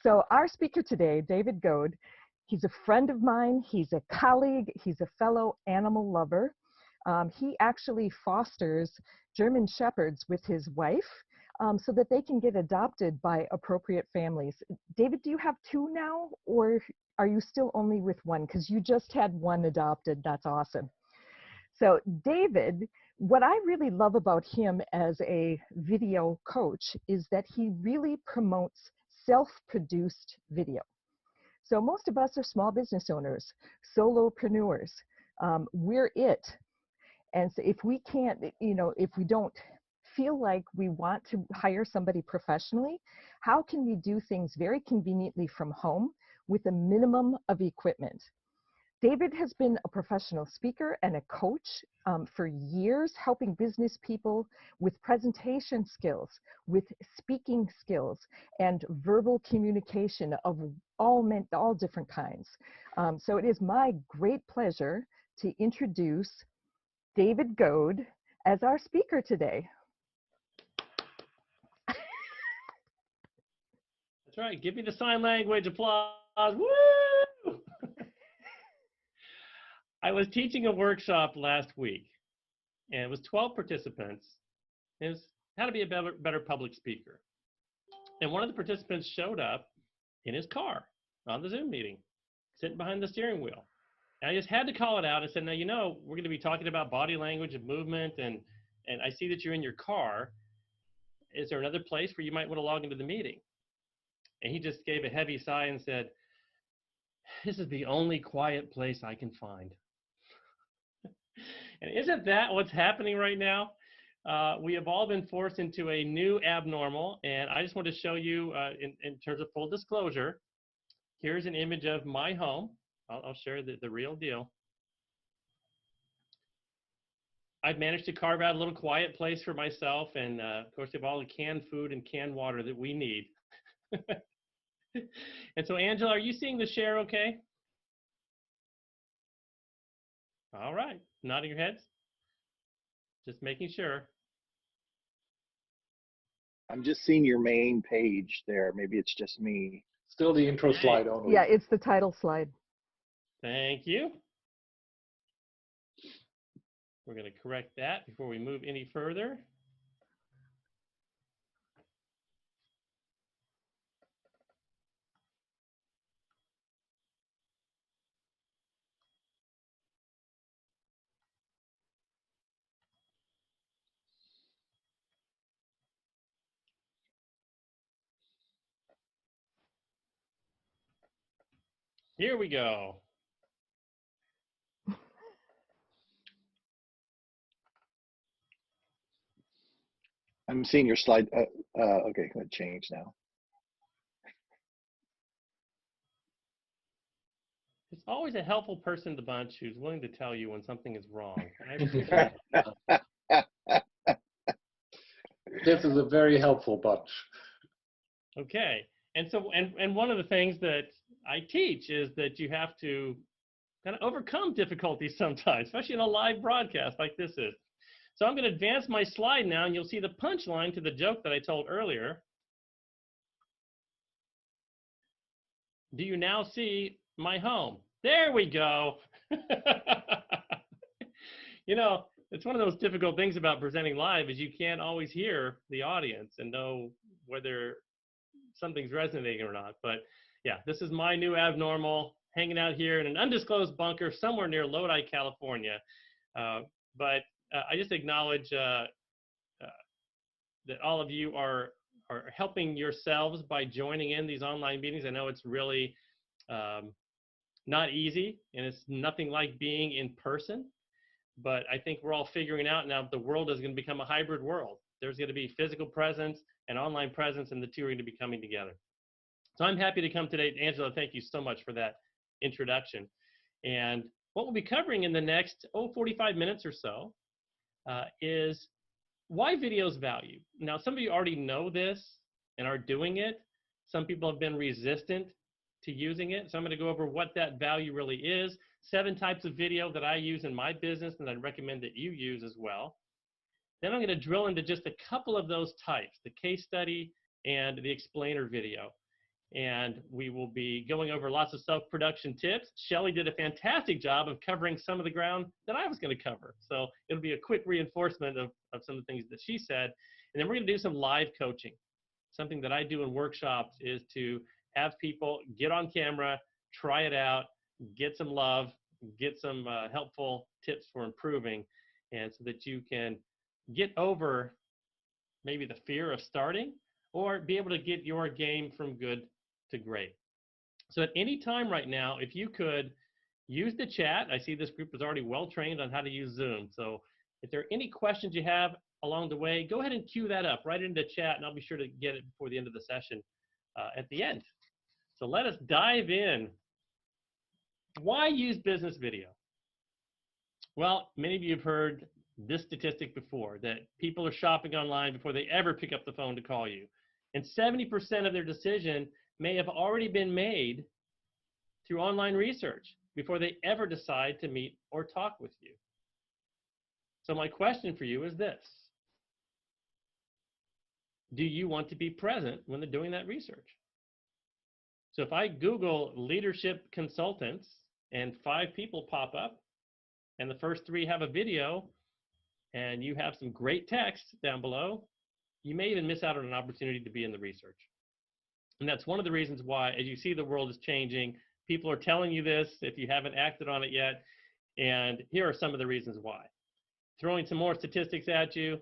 So our speaker today, David Gould, he's a friend of mine, he's a colleague, he's a fellow animal lover. He actually fosters German Shepherds with his wife so that they can get adopted by appropriate families. David, do you have two now, or are you still only with one? Because you just had one adopted. That's awesome. So David, what I really love about him as a video coach is that he really promotes self-produced video. So most of us are small business owners, solopreneurs. We're it. And so if we can't, if we don't feel like we want to hire somebody professionally, how can we do things very conveniently from home with a minimum of equipment? David has been a professional speaker and a coach for years, helping business people with presentation skills, with speaking skills, and verbal communication of all different kinds. So it is my great pleasure to introduce David Gould as our speaker today. That's right. Give me the sign language applause. Woo! I was teaching a workshop last week, and it was 12 participants. It was how to be a better public speaker. And one of the participants showed up in his car on the Zoom meeting, sitting behind the steering wheel. And I just had to call it out. I said, now, we're going to be talking about body language and movement, and I see that you're in your car. Is there another place where you might want to log into the meeting? And he just gave a heavy sigh and said, this is the only quiet place I can find. And isn't that what's happening right now? We have all been forced into a new abnormal, and I just want to show you in terms of full disclosure, here's an image of my home. I'll share the real deal. I've managed to carve out a little quiet place for myself, and of course, we have all the canned food and canned water that we need. And so, Angela, are you seeing the share okay? All right, nodding your heads. Just making sure. I'm just seeing your main page there. Maybe it's just me. Still the intro slide only. Yeah, it's the title slide. Thank you. We're going to correct that before we move any further. Here we go. I'm seeing your slide. Okay, I'm going to change now. It's always a helpful person in the bunch who's willing to tell you when something is wrong. I appreciate that. This is a very helpful bunch. Okay, and so and one of the things that I teach is that you have to kind of overcome difficulties sometimes, especially in a live broadcast like this is. So I'm going to advance my slide now, and you'll see the punchline to the joke that I told earlier. Do you now see my home? There we go. It's one of those difficult things about presenting live is you can't always hear the audience and know whether something's resonating or not. But yeah, this is my new abnormal, hanging out here in an undisclosed bunker somewhere near Lodi, California. But I just acknowledge that all of you are helping yourselves by joining in these online meetings. I know it's really not easy, and it's nothing like being in person. But I think we're all figuring out now that the world is going to become a hybrid world. There's going to be physical presence and online presence, and the two are going to be coming together. So I'm happy to come today. Angela, thank you so much for that introduction. And what we'll be covering in the next 45 minutes or so is why video's value. Now, some of you already know this and are doing it. Some people have been resistant to using it. So I'm going to go over what that value really is, 7 types of video that I use in my business and I'd recommend that you use as well. Then I'm going to drill into just a couple of those types, the case study and the explainer video. and we will be going over lots of self-production tips. Shelly did a fantastic job of covering some of the ground that I was going to cover. So it'll be a quick reinforcement of some of the things that she said. And then we're going to do some live coaching. Something that I do in workshops is to have people get on camera, try it out, get some love, get some helpful tips for improving, and so that you can get over maybe the fear of starting or be able to get your game from good to great. So at any time right now, if you could use the chat, I see this group is already well trained on how to use Zoom. So if there are any questions you have along the way, go ahead and queue that up right into the chat, and I'll be sure to get it before the end of the session at the end. So let us dive in. Why use business video? Well, many of you have heard this statistic before, that people are shopping online before they ever pick up the phone to call you. And 70% of their decision may have already been made through online research before they ever decide to meet or talk with you. So my question for you is this: do you want to be present when they're doing that research? So if I Google leadership consultants and 5 people pop up, and the first 3 have a video, and you have some great text down below, you may even miss out on an opportunity to be in the research. And that's one of the reasons why, as you see the world is changing, people are telling you this if you haven't acted on it yet. And here are some of the reasons why. Throwing some more statistics at you.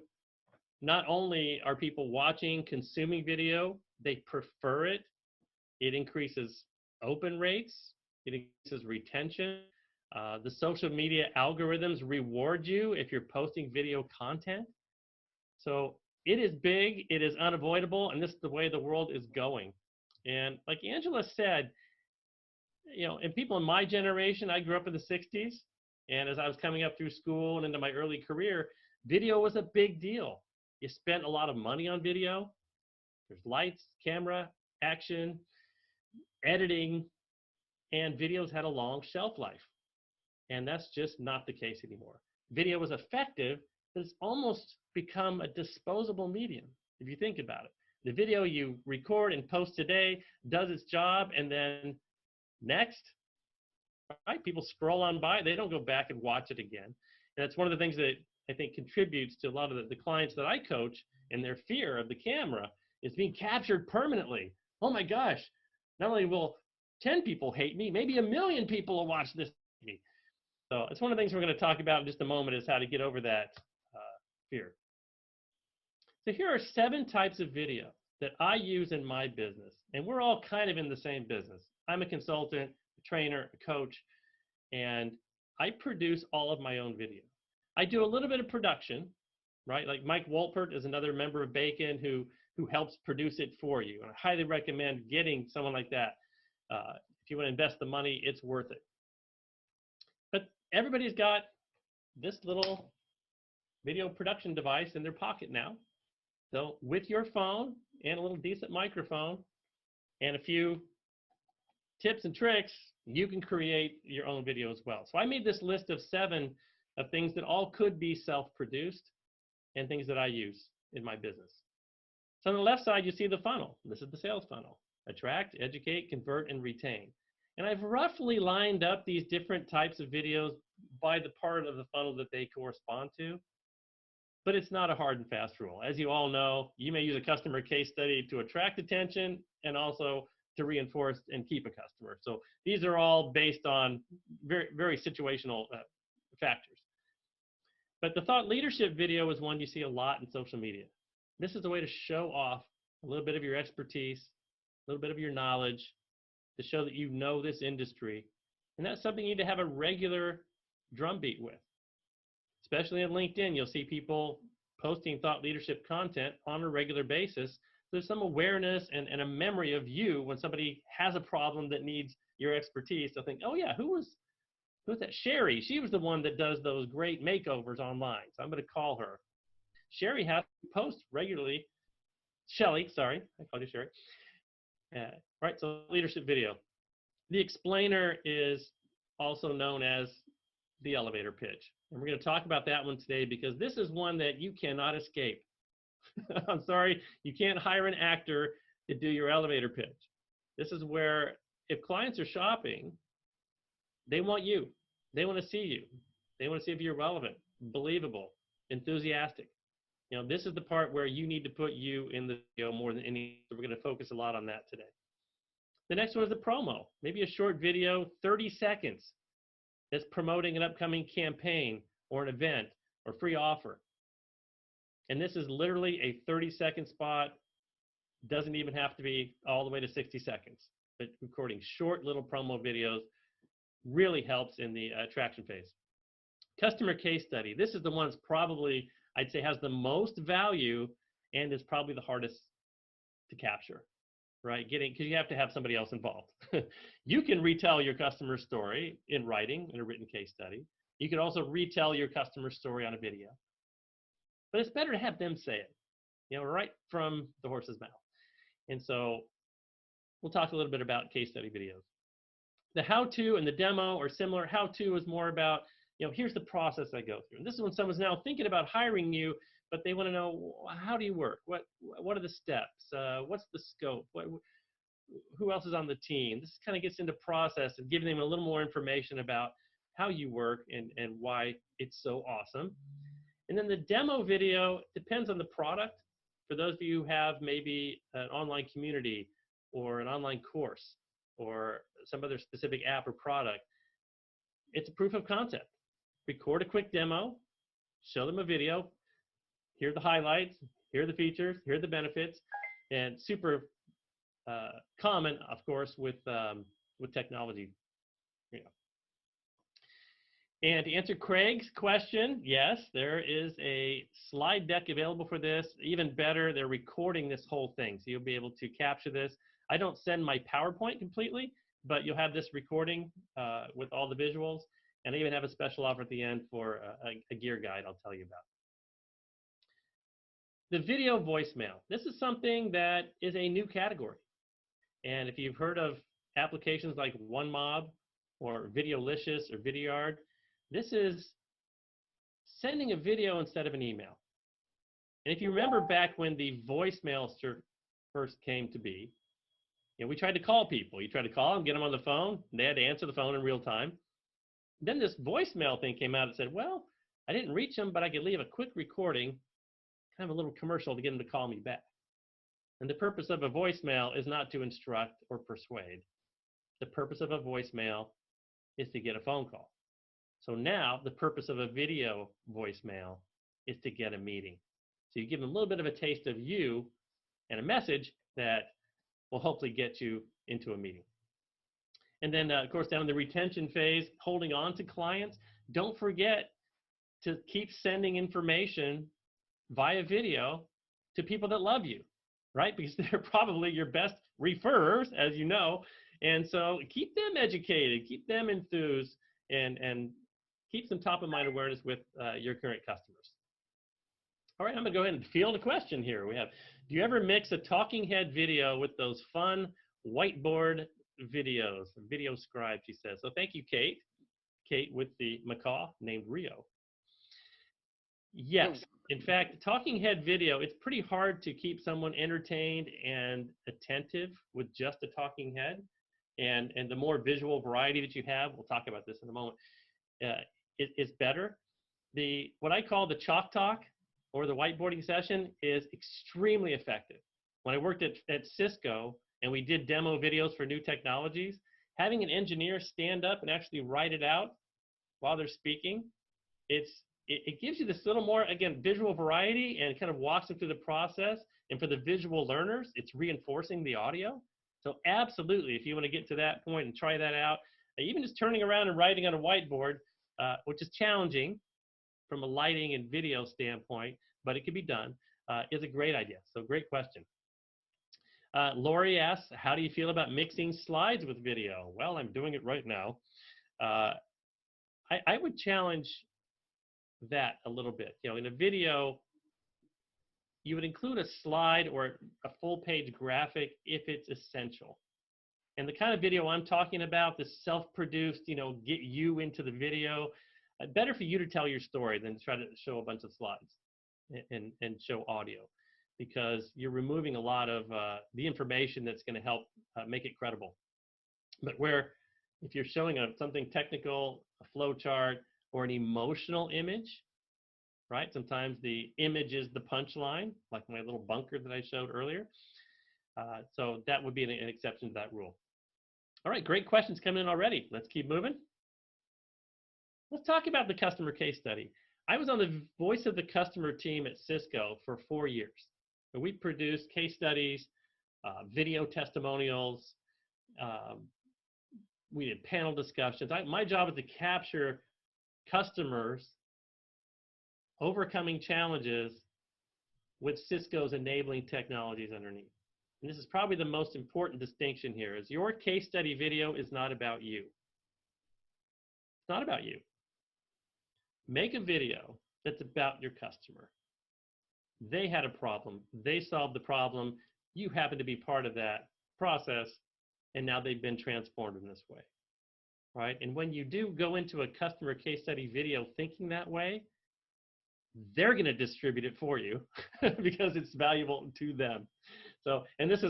Not only are people watching, consuming video, they prefer it. It increases open rates. It increases retention. The social media algorithms reward you if you're posting video content. So it is big, it is unavoidable, and this is the way the world is going. And like Angela said, you know, and people in my generation, I grew up in the 60s, and as I was coming up through school and into my early career, video was a big deal. You spent a lot of money on video. There's lights, camera, action, editing, and videos had a long shelf life. And that's just not the case anymore. Video was effective, but it's almost become a disposable medium, if you think about it. The video you record and post today does its job, and then next, right? People scroll on by, they don't go back and watch it again. And that's one of the things that I think contributes to a lot of the clients that I coach, and their fear of the camera is being captured permanently. Oh my gosh, not only will 10 people hate me, maybe 1 million people will watch this. So it's one of the things we're going to talk about in just a moment, is how to get over that fear. So here are 7 types of video that I use in my business, and we're all kind of in the same business. I'm a consultant, a trainer, a coach, and I produce all of my own video. I do a little bit of production, right? Like Mike Wolpert is another member of BACN who helps produce it for you, and I highly recommend getting someone like that. If you want to invest the money, it's worth it. But everybody's got this little video production device in their pocket now. So with your phone and a little decent microphone and a few tips and tricks, you can create your own video as well. So I made this list of 7 of things that all could be self-produced and things that I use in my business. So on the left side, you see the funnel. This is the sales funnel: attract, educate, convert, and retain. And I've roughly lined up these different types of videos by the part of the funnel that they correspond to. But it's not a hard and fast rule. As you all know, you may use a customer case study to attract attention and also to reinforce and keep a customer. So these are all based on very, very situational factors. But the thought leadership video is one you see a lot in social media. This is a way to show off a little bit of your expertise, a little bit of your knowledge, to show that you know this industry. And that's something you need to have a regular drumbeat with. Especially on LinkedIn, you'll see people posting thought leadership content on a regular basis. There's some awareness and a memory of you when somebody has a problem that needs your expertise. They'll think, oh yeah, who's that? Sherry. She was the one that does those great makeovers online. So I'm going to call her. Sherry has to post regularly. Shelly, sorry, I called you Sherry. Right, so leadership video. The explainer is also known as the elevator pitch. And we're going to talk about that one today, because this is one that you cannot escape. I'm sorry, you can't hire an actor to do your elevator pitch. This is where if clients are shopping, they want you. They want to see you. They want to see if you're relevant, believable, enthusiastic. You know, this is the part where you need to put you in the video more than any. So we're going to focus a lot on that today. The next one is the promo. Maybe a short video, 30 seconds, that's promoting an upcoming campaign or an event or free offer. And this is literally a 30-second spot. Doesn't even have to be all the way to 60 seconds. But recording short little promo videos really helps in the attraction phase. Customer case study. This is the one that's probably, I'd say, has the most value and is probably the hardest to capture, right? Because you have to have somebody else involved. You can retell your customer story in writing, in a written case study. You can also retell your customer story on a video. But it's better to have them say it, you know, right from the horse's mouth. And so we'll talk a little bit about case study videos. The how-to and the demo are similar. How-to is more about, you know, here's the process I go through. And this is when someone's now thinking about hiring you, but they want to know, how do you work? What are the steps? What's the scope? Who else is on the team? This kind of gets into process and giving them a little more information about how you work and why it's so awesome. And then the demo video depends on the product. For those of you who have maybe an online community or an online course or some other specific app or product, it's a proof of concept. Record a quick demo, show them a video, here are the highlights, here are the features, here are the benefits, and super common, of course, with technology. You know. And to answer Craig's question, yes, there is a slide deck available for this. Even better, they're recording this whole thing, so you'll be able to capture this. I don't send my PowerPoint completely, but you'll have this recording with all the visuals, and I even have a special offer at the end for a gear guide I'll tell you about. The video voicemail. This is something that is a new category. And if you've heard of applications like OneMob or Videolicious or Vidyard, this is sending a video instead of an email. And if you remember back when the voicemail first came to be, you know, we tried to call people. You tried to call them, get them on the phone, and they had to answer the phone in real time. Then this voicemail thing came out and said, well, I didn't reach them, but I could leave a quick recording, kind of a little commercial to get them to call me back. And the purpose of a voicemail is not to instruct or persuade. The purpose of a voicemail is to get a phone call. So now the purpose of a video voicemail is to get a meeting. So you give them a little bit of a taste of you and a message that will hopefully get you into a meeting. And then, of course, down in the retention phase, holding on to clients, don't forget to keep sending information via video to people that love you, right? Because they're probably your best referrers, as you know. And so keep them educated, keep them enthused, and keep some top-of-mind awareness with your current customers. All right, I'm going to go ahead and field a question here. We have, do you ever mix a talking head video with those fun whiteboard videos? Video scribe, she says. So thank you, Kate. Kate with the macaw named Rio. Yes. In fact, talking head video, it's pretty hard to keep someone entertained and attentive with just a talking head. And the more visual variety that you have, we'll talk about this in a moment, is better. What I call the chalk talk or the whiteboarding session is extremely effective. When I worked at Cisco and we did demo videos for new technologies, having an engineer stand up and actually write it out while they're speaking, it gives you this little more, again, visual variety and kind of walks them through the process. And for the visual learners, it's reinforcing the audio. So absolutely, if you want to get to that point and try that out, even just turning around and writing on a whiteboard, which is challenging from a lighting and video standpoint, but it can be done, is a great idea. So great question. Lori asks, how do you feel about mixing slides with video? Well, I'm doing it right now. I would challenge that a little bit. You know, in a video, you would include a slide or a full page graphic if it's essential. And the kind of video I'm talking about, the self-produced, you know, get you into the video, better for you to tell your story than to try to show a bunch of slides and show audio. because you're removing a lot of the information that's going to help make it credible. But where if you're showing something technical, a flow chart, or an emotional image, right? Sometimes the image is the punchline, like my little bunker that I showed earlier. So that would be an exception to that rule. All right, great questions coming in already. Let's keep moving. Let's talk about the customer case study. I was on the voice of the customer team at Cisco for 4 years. And we produced case studies, video testimonials. We did panel discussions. My job is to capture customers overcoming challenges with Cisco's enabling technologies underneath. And this is probably the most important distinction here, is your case study video is not about you. It's not about you. Make a video that's about your customer. They had a problem. They solved the problem. You happen to be part of that process, and now they've been transformed in this way, right? And when you do go into a customer case study video thinking that way, they're going to distribute it for you because it's valuable to them. So, and this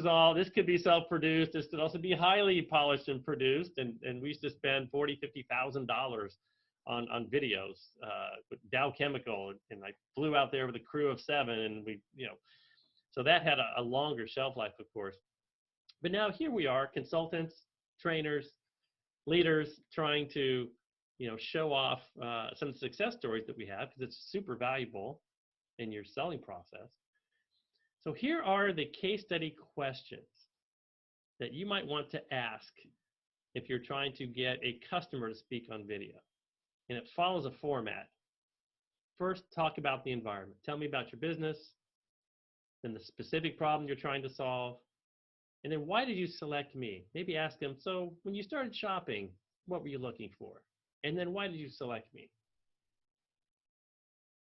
could be self-produced. This could also be highly polished and produced. And we used to spend $40,000, $50,000 on videos with Dow Chemical. And I flew out there with a crew of 7, and so that had a longer shelf life, of course. But now here we are, consultants, trainers, leaders, trying to show off some success stories that we have, because it's super valuable in your selling process. So here are the case study questions that you might want to ask if you're trying to get a customer to speak on video. And it follows a format. First, talk about the environment. Tell me about your business, then the specific problem you're trying to solve, and then why did you select me? Maybe ask them, so when you started shopping, what were you looking for? And then why did you select me?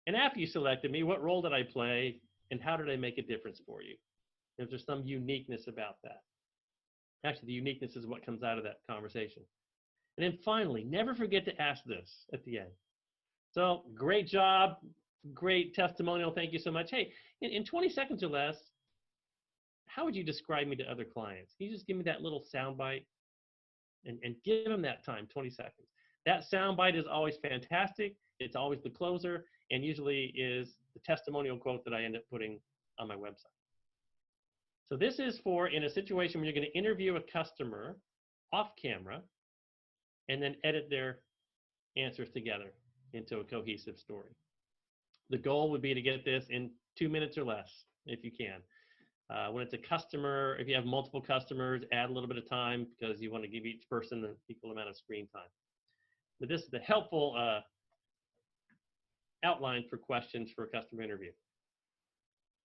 And after you selected me, what role did I play, and how did I make a difference for you? Is there some uniqueness about that? Actually, the uniqueness is what comes out of that conversation. And then finally, never forget to ask this at the end. So, great job, great testimonial, thank you so much. Hey, in 20 seconds or less, how would you describe me to other clients? Can you just give me that little soundbite and give them that time, 20 seconds? That soundbite is always fantastic. It's always the closer, and usually is the testimonial quote that I end up putting on my website. So this is for in a situation where you're going to interview a customer off camera and then edit their answers together into a cohesive story. The goal would be to get this in 2 minutes or less, if you can. When it's a customer, if you have multiple customers, add a little bit of time because you want to give each person an equal amount of screen time. But this is the helpful outline for questions for a customer interview.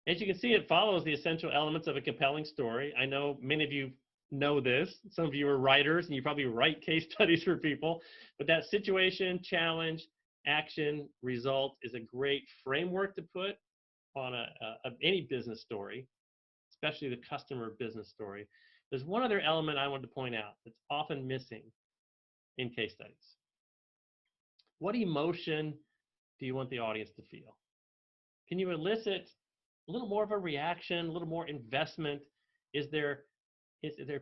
As you can see, it follows the essential elements of a compelling story. I know many of you know this. Some of you are writers, and you probably write case studies for people. But that situation, challenge, action, result is a great framework to put on any business story, especially the customer business story. There's one other element I wanted to point out that's often missing in case studies. What emotion do you want the audience to feel? Can you elicit a little more of a reaction, a little more investment? Is there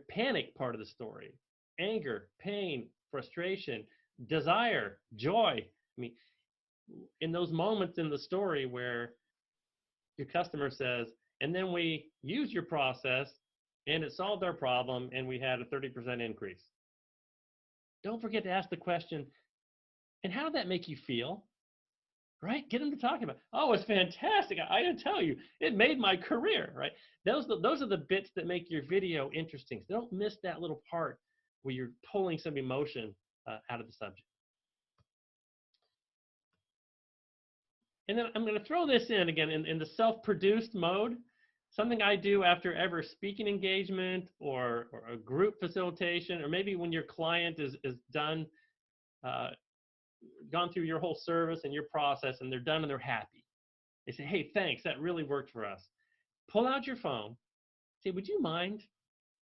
panic part of the story? Anger, pain, frustration, desire, joy? I mean, in those moments in the story where your customer says, and then we used your process and it solved our problem and we had a 30% increase. Don't forget to ask the question, and how did that make you feel? Right? Get them to talk about, oh, it's fantastic. I didn't tell you, it made my career, right? Those are the bits that make your video interesting. So don't miss that little part where you're pulling some emotion out of the subject. And then I'm going to throw this in again in the self-produced mode. Something I do after every speaking engagement or a group facilitation, or maybe when your client is done, gone through your whole service and your process, and they're done and they're happy. They say, hey, thanks, that really worked for us. Pull out your phone. Say, would you mind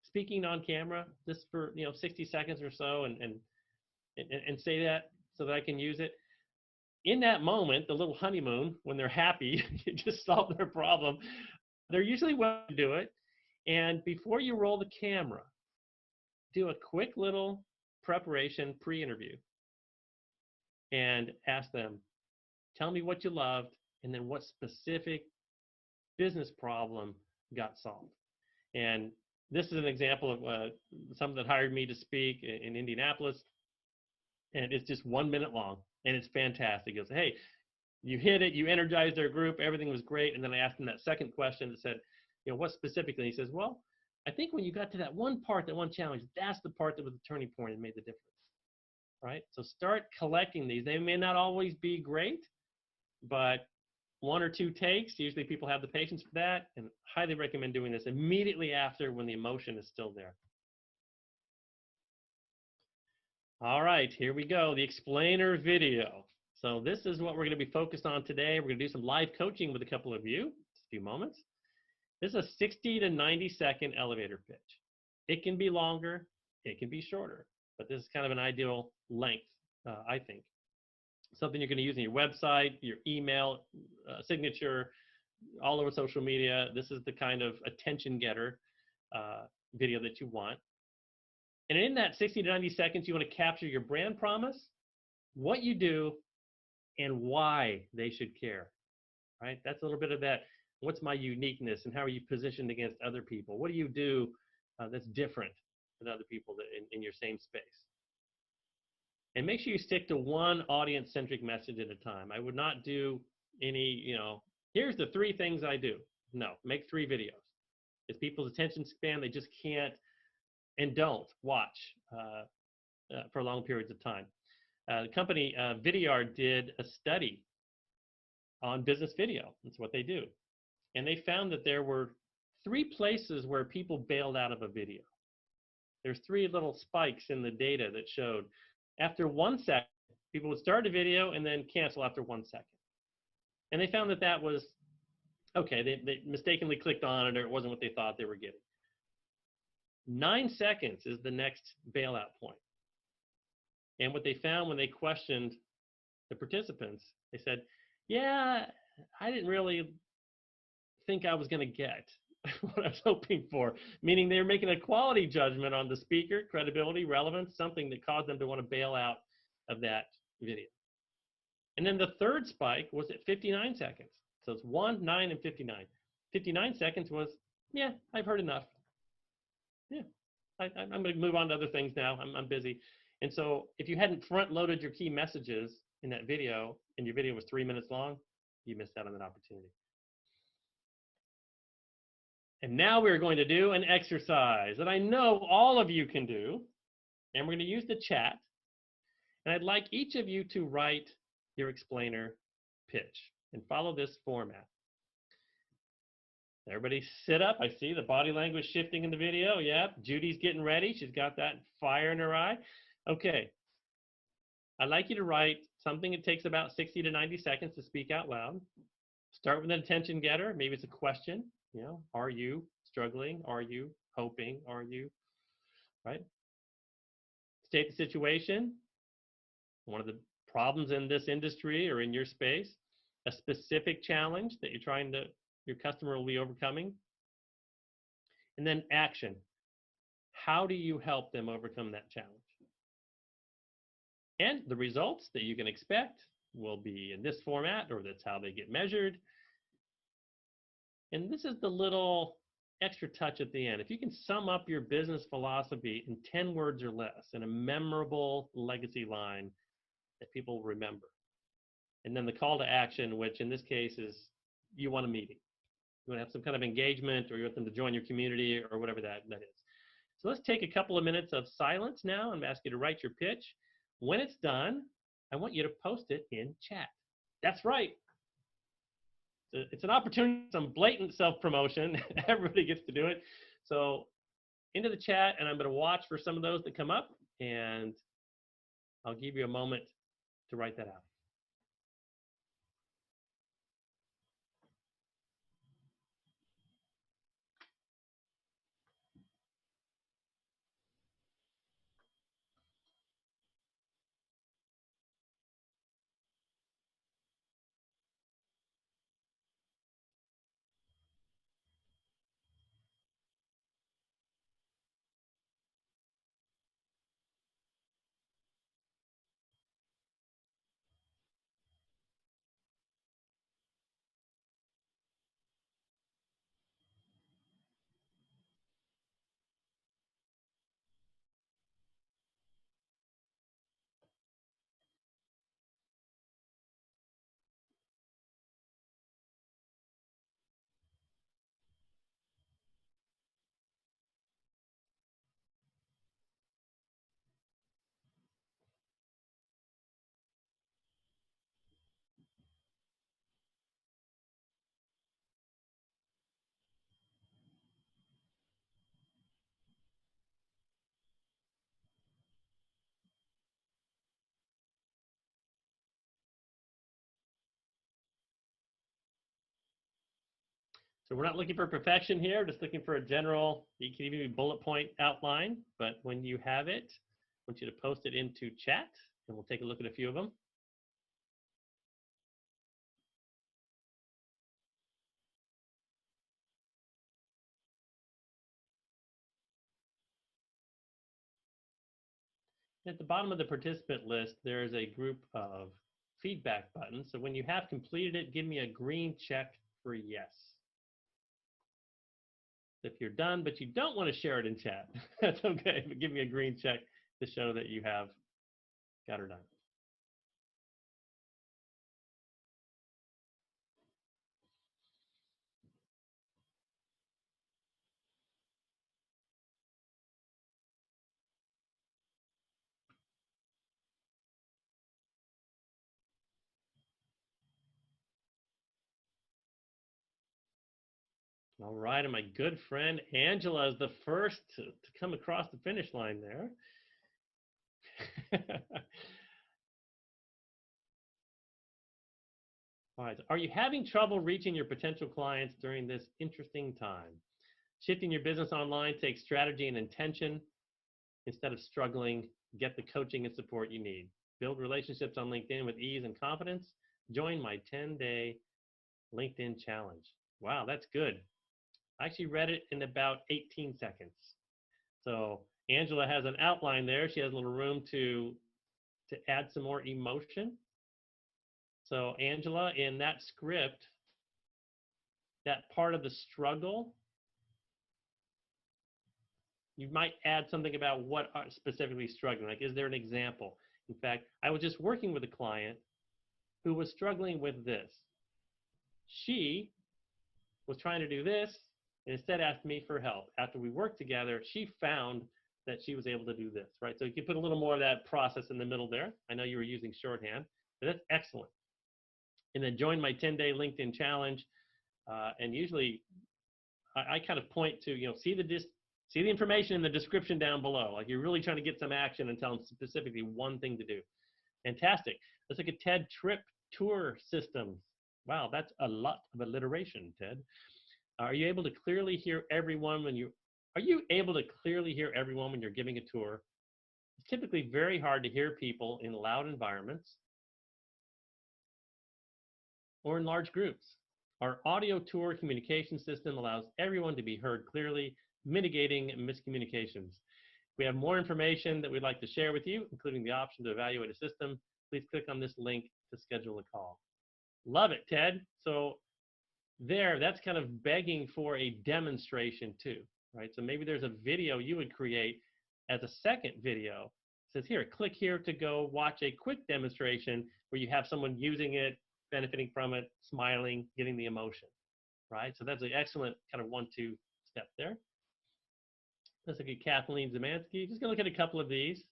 speaking on camera just for 60 seconds or so, and say that so that I can use it? In that moment, the little honeymoon, when they're happy, you just solved their problem. They're usually willing to do it. And before you roll the camera, do a quick little preparation pre-interview and ask them, tell me what you loved, and then what specific business problem got solved. And this is an example of someone that hired me to speak in Indianapolis, and it's just 1 minute long, and it's fantastic. He goes, hey, you hit it, you energized their group, everything was great. And then I asked him that second question that said, what specifically? He says, well, I think when you got to that one part, that one challenge, that's the part that was the turning point and made the difference, right? So start collecting these. They may not always be great, but 1 or 2 takes, usually people have the patience for that, and highly recommend doing this immediately after when the emotion is still there. All right, here we go, the explainer video. So this is what we're going to be focused on today. We're going to do some live coaching with a couple of you, just a few moments. This is a 60 to 90 second elevator pitch. It can be longer, it can be shorter, but this is kind of an ideal length, I think. Something you're going to use in your website, your email, signature, all over social media. This is the kind of attention getter video that you want. And in that 60 to 90 seconds, you want to capture your brand promise, what you do, and why they should care, right? That's a little bit of that. What's my uniqueness and how are you positioned against other people? What do you do that's different than other people that in your same space? And make sure you stick to one audience-centric message at a time. I would not do any, here's the 3 things I do. No, make 3 videos. It's people's attention span. They just can't and don't watch for long periods of time. The company Vidyard did a study on business video. That's what they do. And they found that there were 3 places where people bailed out of a video. There's 3 little spikes in the data that showed after 1 second, people would start a video and then cancel after 1 second. And they found that that was, okay, they mistakenly clicked on it or it wasn't what they thought they were getting. 9 seconds is the next bailout point. And what they found when they questioned the participants, they said, yeah, I didn't really think I was going to get what I was hoping for, meaning they were making a quality judgment on the speaker, credibility, relevance, something that caused them to want to bail out of that video. And then the third spike was at 59 seconds. So it's 1, 9, and 59. 59 seconds was, yeah, I've heard enough. Yeah, I'm going to move on to other things now. I'm busy. And so if you hadn't front-loaded your key messages in that video, and your video was 3 minutes long, you missed out on that opportunity. And now we're going to do an exercise that I know all of you can do. And we're going to use the chat. And I'd like each of you to write your explainer pitch and follow this format. Everybody sit up. I see the body language shifting in the video. Yep, Judy's getting ready. She's got that fire in her eye. Okay. I'd like you to write something that takes about 60 to 90 seconds to speak out loud. Start with an attention getter. Maybe it's a question. Are you struggling? Are you hoping? Are you, right? State the situation. One of the problems in this industry or in your space. A specific challenge that your customer will be overcoming. And then action. How do you help them overcome that challenge? And the results that you can expect will be in this format, or that's how they get measured. And this is the little extra touch at the end. If you can sum up your business philosophy in 10 words or less in a memorable legacy line that people remember. And then the call to action, which in this case is you want a meeting. You want to have some kind of engagement, or you want them to join your community, or whatever that is. So let's take a couple of minutes of silence now and ask you to write your pitch. When it's done, I want you to post it in chat. That's right. It's an opportunity, some blatant self-promotion. Everybody gets to do it. So into the chat, and I'm going to watch for some of those that come up, and I'll give you a moment to write that out. So we're not looking for perfection here, just looking for a general, you can even be bullet point outline, but when you have it, I want you to post it into chat, and we'll take a look at a few of them. At the bottom of the participant list, there is a group of feedback buttons. So when you have completed it, give me a green check for yes. If you're done, but you don't want to share it in chat, that's okay, but give me a green check to show that you have got her done. All right, and my good friend Angela is the first to come across the finish line there. All right, are you having trouble reaching your potential clients during this interesting time? Shifting your business online takes strategy and intention. Instead of struggling, get the coaching and support you need. Build relationships on LinkedIn with ease and confidence. Join my 10-day LinkedIn challenge. Wow, that's good. I actually read it in about 18 seconds. So Angela has an outline there. She has a little room to add some more emotion. So Angela, in that script, that part of the struggle, you might add something about what are specifically struggling. Like, is there an example? In fact, I was just working with a client who was struggling with this. She was trying to do this and instead asked me for help. After we worked together, she found that she was able to do this, right? So you can put a little more of that process in the middle there. I know you were using shorthand, but that's excellent. And then join my 10-day LinkedIn challenge. And usually I kind of point to, see the information in the description down below. Like, you're really trying to get some action and tell them specifically one thing to do. Fantastic. Let's look at TED Trip Tour Systems. Wow, that's a lot of alliteration, Ted. Are you able to clearly hear everyone when you're giving a tour? It's typically very hard to hear people in loud environments or in large groups. Our audio tour communication system allows everyone to be heard clearly, mitigating miscommunications. We have more information that we'd like to share with you, including the option to evaluate a system. Please click on this link to schedule a call. Love it, Ted. So that's kind of begging for a demonstration too, right? So maybe there's a video you would create as a second video. It says here, click here to go watch a quick demonstration where you have someone using it, benefiting from it, smiling, getting the emotion, right? So that's an excellent kind of 1-2 step there. Let's look at Kathleen Zemansky. Just gonna look at a couple of these.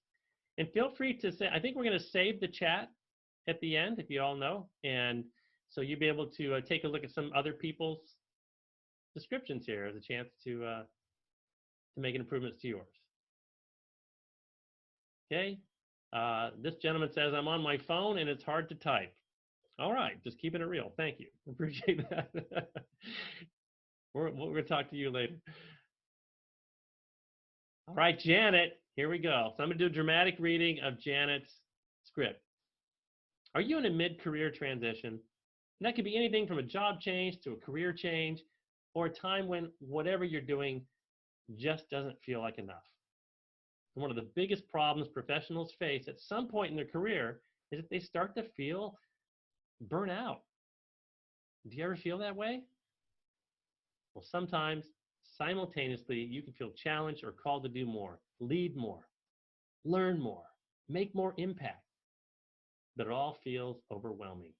And feel free to say, I think we're gonna save the chat at the end, if you all know. And so you'll be able to take a look at some other people's descriptions here as a chance to make improvements to yours. Okay, this gentleman says, I'm on my phone and it's hard to type. All right, just keeping it real. Thank you. Appreciate that. We're going to talk to you later. All right, Janet, here we go. So I'm going to do a dramatic reading of Janet's script. Are you in a mid-career transition? And that could be anything from a job change to a career change, or a time when whatever you're doing just doesn't feel like enough. And one of the biggest problems professionals face at some point in their career is that they start to feel burnt out. Do you ever feel that way? Well, sometimes simultaneously you can feel challenged or called to do more, lead more, learn more, make more impact, but it all feels overwhelming.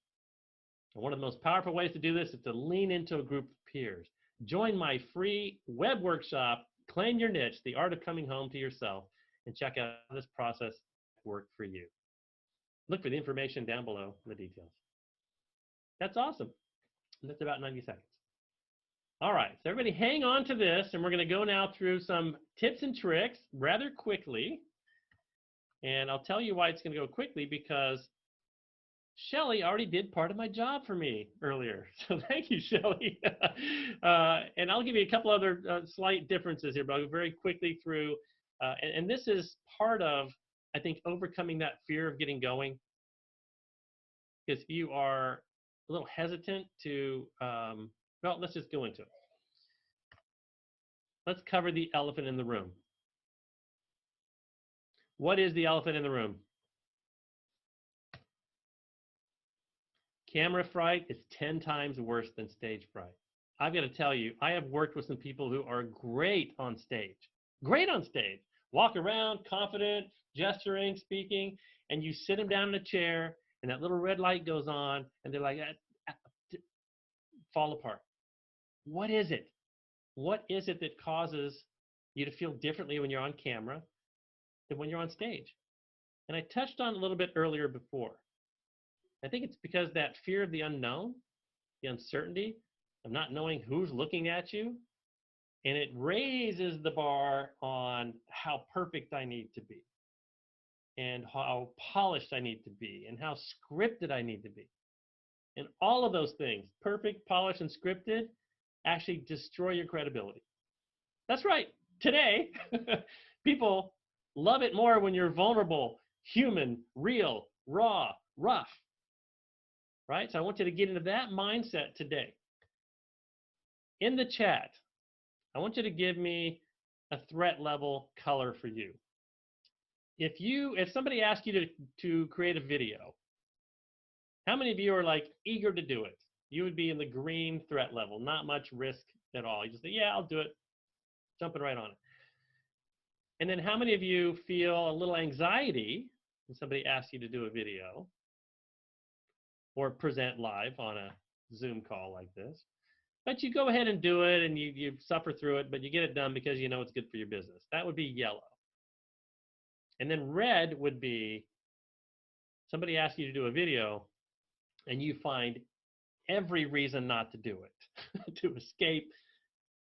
And one of the most powerful ways to do this is to lean into a group of peers. Join my free web workshop, Claim Your Niche, The Art of Coming Home to Yourself, and check out how this process worked for you. Look for the information down below in the details. That's awesome. And that's about 90 seconds. All right, so everybody hang on to this, and we're going to go now through some tips and tricks rather quickly. And I'll tell you why it's going to go quickly, because Shelly already did part of my job for me earlier. So thank you, Shelly. And I'll give you a couple other slight differences here, but I'll go very quickly through. And this is part of, I think, overcoming that fear of getting going. Because you are a little hesitant to, well, let's just go into it. Let's cover the elephant in the room. What is the elephant in the room? Camera fright is 10 times worse than stage fright. I've got to tell you, I have worked with some people who are great on stage. Great on stage. Walk around, confident, gesturing, speaking, and you sit them down in a chair, and that little red light goes on, and they're like, fall apart. What is it? What is it that causes you to feel differently when you're on camera than when you're on stage? And I touched on it a little bit earlier before. I think it's because that fear of the unknown, the uncertainty of not knowing who's looking at you, and it raises the bar on how perfect I need to be, and how polished I need to be, and how scripted I need to be. And all of those things, perfect, polished, and scripted, actually destroy your credibility. That's right. Today, people love it more when you're vulnerable, human, real, raw, rough. Right? So I want you to get into that mindset today. In the chat, I want you to give me a threat level color for you. If somebody asks you to create a video, how many of you are like eager to do it? You would be in the green threat level, not much risk at all. You just say, yeah, I'll do it, jumping right on it. And then how many of you feel a little anxiety when somebody asks you to do a video or present live on a Zoom call like this? But you go ahead and do it, and you suffer through it, but you get it done because you know it's good for your business. That would be yellow. And then red would be somebody asks you to do a video, and you find every reason not to do it, to escape.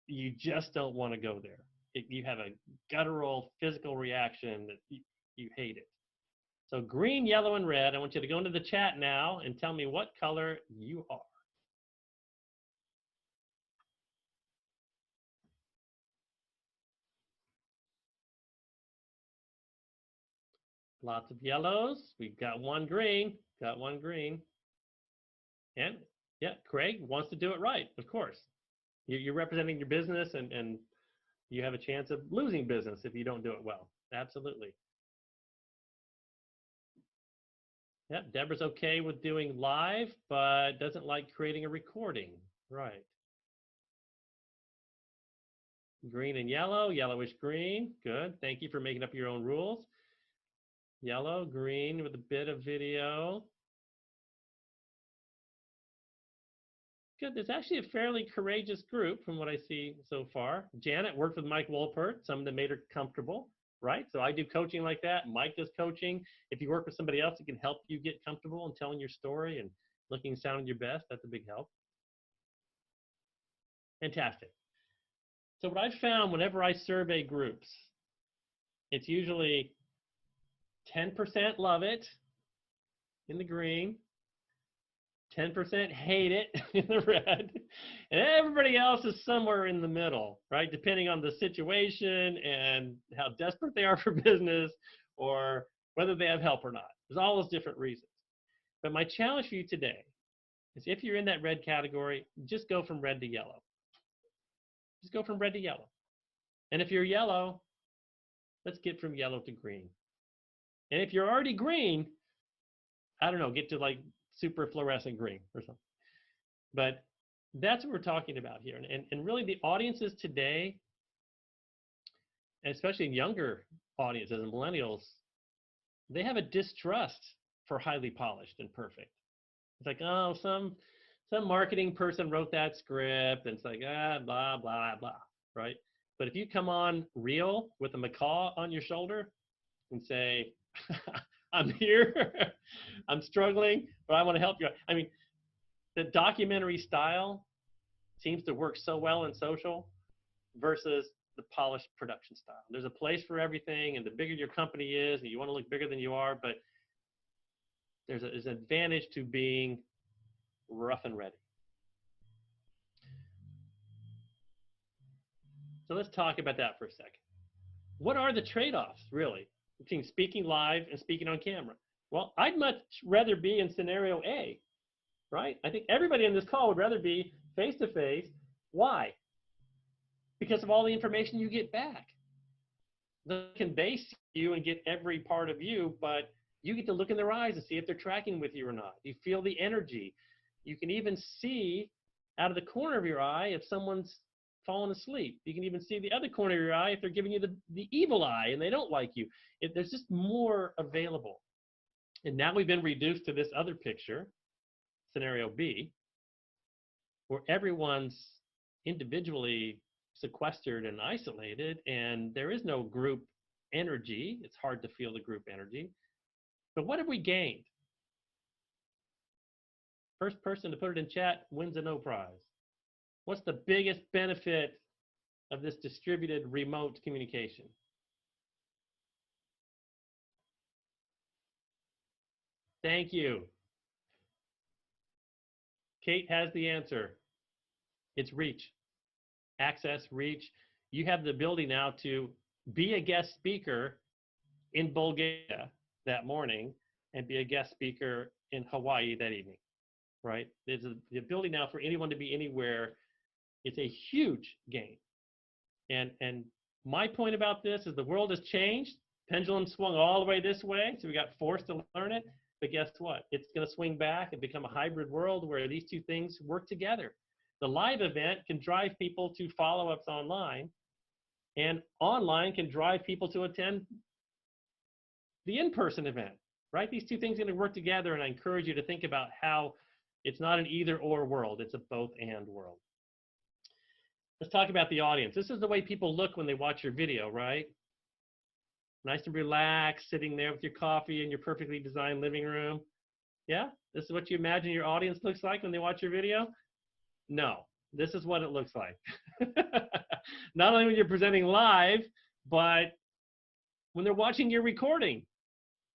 You just don't want to go there. You have a guttural physical reaction that you hate it. So green, yellow, and red. I want you to go into the chat now and tell me what color you are. Lots of yellows. We've got one green. Got one green. And yeah, Craig wants to do it right, of course. You're representing your business, and you have a chance of losing business if you don't do it well. Absolutely. Yep, Deborah's okay with doing live, but doesn't like creating a recording. Right. Green and yellow, yellowish green. Good. Thank you for making up your own rules. Yellow, green with a bit of video. Good. There's actually a fairly courageous group from what I see so far. Janet worked with Mike Wolpert. Some of them made her comfortable, right? So I do coaching like that. Mike does coaching. If you work with somebody else, it can help you get comfortable in telling your story and looking and sounding your best. That's a big help. Fantastic. So what I've found whenever I survey groups, it's usually 10% love it in the green, 10% hate it in the red, and everybody else is somewhere in the middle, right? Depending on the situation and how desperate they are for business or whether they have help or not. There's all those different reasons. But my challenge for you today is if you're in that red category, just go from red to yellow. Just go from red to yellow. And if you're yellow, let's get from yellow to green. And if you're already green, I don't know, get to like super fluorescent green or something. But that's what we're talking about here. And really the audiences today, especially in younger audiences and millennials, they have a distrust for highly polished and perfect. It's like, oh, some marketing person wrote that script, and it's like, blah, blah, blah, right? But if you come on real with a macaw on your shoulder and say, I'm here, I'm struggling, but I want to help you. I mean, the documentary style seems to work so well in social versus the polished production style. There's a place for everything, and the bigger your company is, and you want to look bigger than you are, but There's an advantage to being rough and ready. So let's talk about that for a second. What are the trade-offs, really, between speaking live and speaking on camera? Well, I'd much rather be in scenario A, right? I think everybody in this call would rather be face-to-face. Why? Because of all the information you get back. They can base you and get every part of you, but you get to look in their eyes and see if they're tracking with you or not. You feel the energy. You can even see out of the corner of your eye if someone's fallen asleep. You can even see the other corner of your eye if they're giving you the evil eye and they don't like you. There's just more available. And now we've been reduced to this other picture, scenario B, where everyone's individually sequestered and isolated, and there is no group energy. It's hard to feel the group energy. But what have we gained? First person to put it in chat wins a no prize. What's the biggest benefit of this distributed remote communication? Thank you. Kate has the answer. It's reach. Access, reach. You have the ability now to be a guest speaker in Bulgaria that morning and be a guest speaker in Hawaii that evening, right? There's the ability now for anyone to be anywhere. It's a huge gain. And my point about this is the world has changed. Pendulum swung all the way this way, so we got forced to learn it. But guess what? It's going to swing back and become a hybrid world where these two things work together. The live event can drive people to follow-ups online, and online can drive people to attend the in-person event, right? These two things are going to work together, and I encourage you to think about how it's not an either-or world. It's a both-and world. Let's talk about the audience. This is the way people look when they watch your video, right? Nice and relaxed, sitting there with your coffee in your perfectly designed living room. Yeah? This is what you imagine your audience looks like when they watch your video? No, this is what it looks like. Not only when you're presenting live, but when they're watching your recording,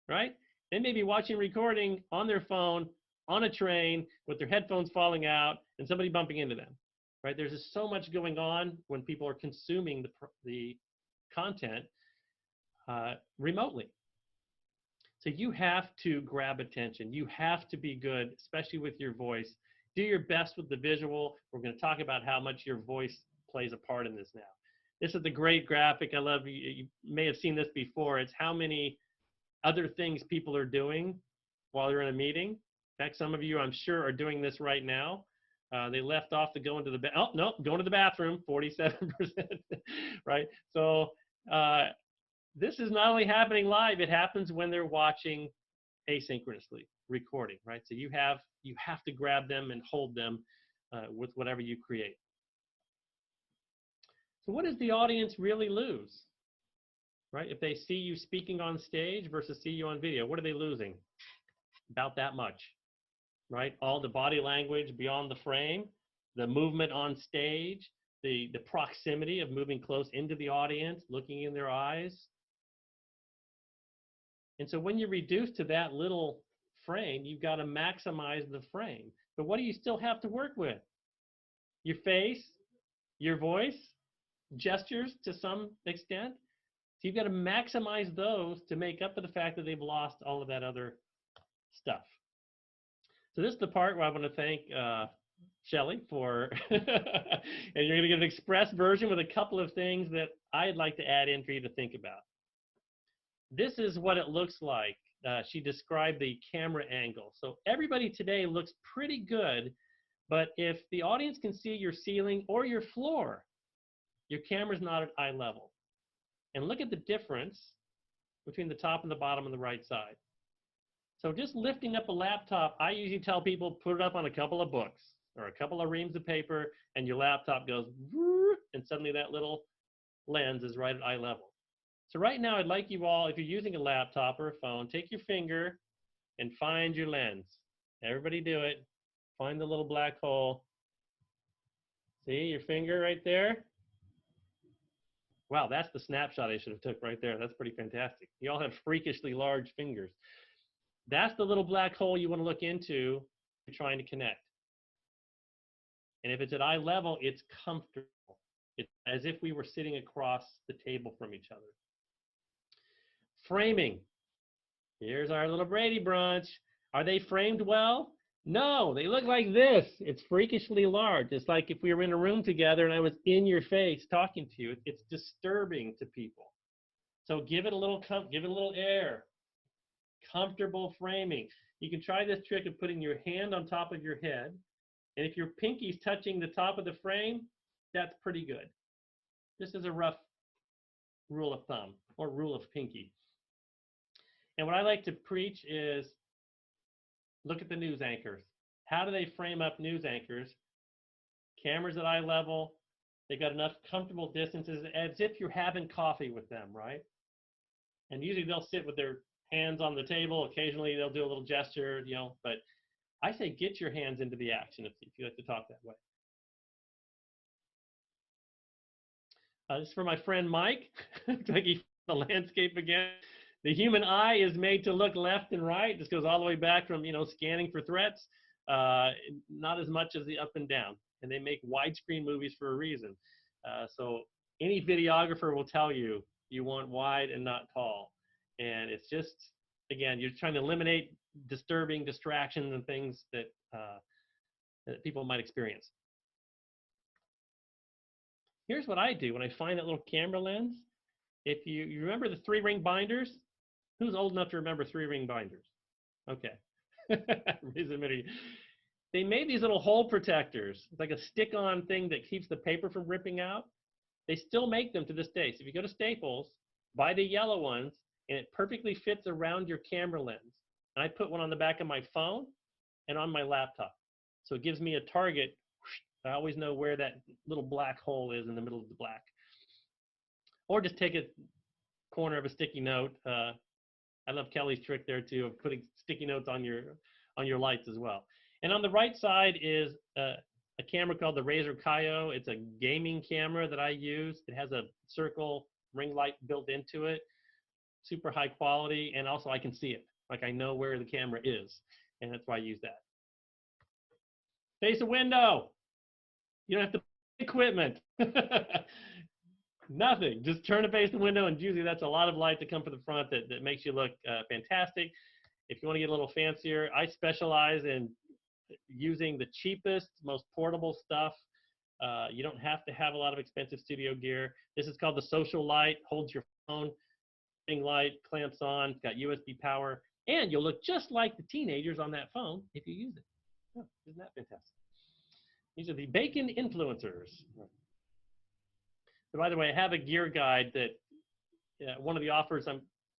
right? They may be watching recording on their phone, on a train, with their headphones falling out, and somebody bumping into them, right? There's just so much going on when people are consuming the content remotely. So you have to grab attention. You have to be good, especially with your voice. Do your best with the visual. We're going to talk about how much your voice plays a part in this now. This is the great graphic. I love you. You may have seen this before. It's how many other things people are doing while they're in a meeting. In fact, some of you, I'm sure, are doing this right now. They left off to go into the going to the bathroom, 47%, right? So this is not only happening live, it happens when they're watching asynchronously, recording, right? So you have to grab them and hold them with whatever you create. So what does the audience really lose, right? If they see you speaking on stage versus see you on video, what are they losing? About that much, right? All the body language beyond the frame, the movement on stage, the proximity of moving close into the audience, looking in their eyes. And so when you reduce to that little frame, you've got to maximize the frame. But what do you still have to work with? Your face, your voice, gestures to some extent. So you've got to maximize those to make up for the fact that they've lost all of that other stuff. So this is the part where I want to thank Shelley for, and you're going to get an express version with a couple of things that I'd like to add in for you to think about. This is what it looks like. She described the camera angle. So everybody today looks pretty good, but if the audience can see your ceiling or your floor, your camera's not at eye level. And look at the difference between the top and the bottom on the right side. So just lifting up a laptop, I usually tell people put it up on a couple of books or a couple of reams of paper, and your laptop goes, and suddenly that little lens is right at eye level. So right now, I'd like you all, if you're using a laptop or a phone, take your finger and find your lens. Everybody do it. Find the little black hole. See your finger right there? Wow, that's the snapshot I should have took right there. That's pretty fantastic. You all have freakishly large fingers. That's the little black hole you want to look into if you're trying to connect. And if it's at eye level, it's comfortable. It's as if we were sitting across the table from each other. Framing. Here's our little Brady brunch. Are they framed well? No, they look like this. It's freakishly large. It's like if we were in a room together and I was in your face talking to you. It's disturbing to people. So give it a little air. Comfortable framing. You can try this trick of putting your hand on top of your head. And if your pinky's touching the top of the frame, that's pretty good. This is a rough rule of thumb or rule of pinky. And what I like to preach is look at the news anchors. How do they frame up news anchors? Cameras at eye level. They've got enough comfortable distances as if you're having coffee with them, right? And usually they'll sit with their hands on the table. Occasionally they'll do a little gesture, you know, but I say get your hands into the action if you like to talk that way. This is for my friend Mike. Looks like he found the landscape again. The human eye is made to look left and right. This goes all the way back from, you know, scanning for threats, not as much as the up and down. And they make widescreen movies for a reason. So any videographer will tell you, you want wide and not tall. And it's just, again, you're trying to eliminate disturbing distractions and things that, that people might experience. Here's what I do when I find that little camera lens. If you remember the 3-ring binders, who's old enough to remember 3-ring binders? Okay. They made these little hole protectors. It's like a stick-on thing that keeps the paper from ripping out. They still make them to this day. So if you go to Staples, buy the yellow ones, and it perfectly fits around your camera lens. And I put one on the back of my phone and on my laptop. So it gives me a target. I always know where that little black hole is in the middle of the black. Or just take a corner of a sticky note. I love Kelly's trick there too of putting sticky notes on your lights as well. And on the right side is a camera called the Razer Kaio. It's a gaming camera that I use. It has a circle ring light built into it. Super high quality, and also I can see it. Like I know where the camera is, and that's why I use that. Face a window. You don't have to buy equipment. Nothing. Just turn to face the window, and usually that's a lot of light to come from the front that makes you look fantastic. If you want to get a little fancier, I specialize in using the cheapest, most portable stuff. You don't have to have a lot of expensive studio gear. This is called the social light. Holds your phone. Light, clamps on, it's got USB power, and you'll look just like the teenagers on that phone if you use it. Oh, isn't that fantastic? These are the BACN influencers. So by the way, I have a gear guide that one of the offers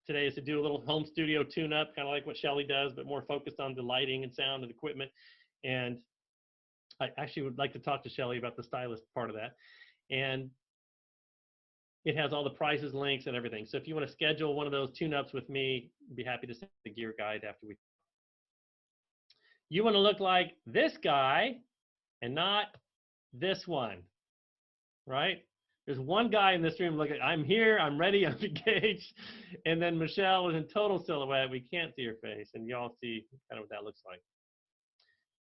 today is to do a little home studio tune-up, kind of like what Shelly does, but more focused on the lighting and sound and equipment. And I actually would like to talk to Shelly about the stylist part of that. And it has all the prices, links, and everything. So if you want to schedule one of those tune-ups with me, I'd be happy to send the gear guide after we. You want to look like this guy and not this one, right? There's one guy in this room, look at, I'm here, I'm ready, I'm engaged. And then Michelle is in total silhouette. We can't see her face, and y'all see kind of what that looks like.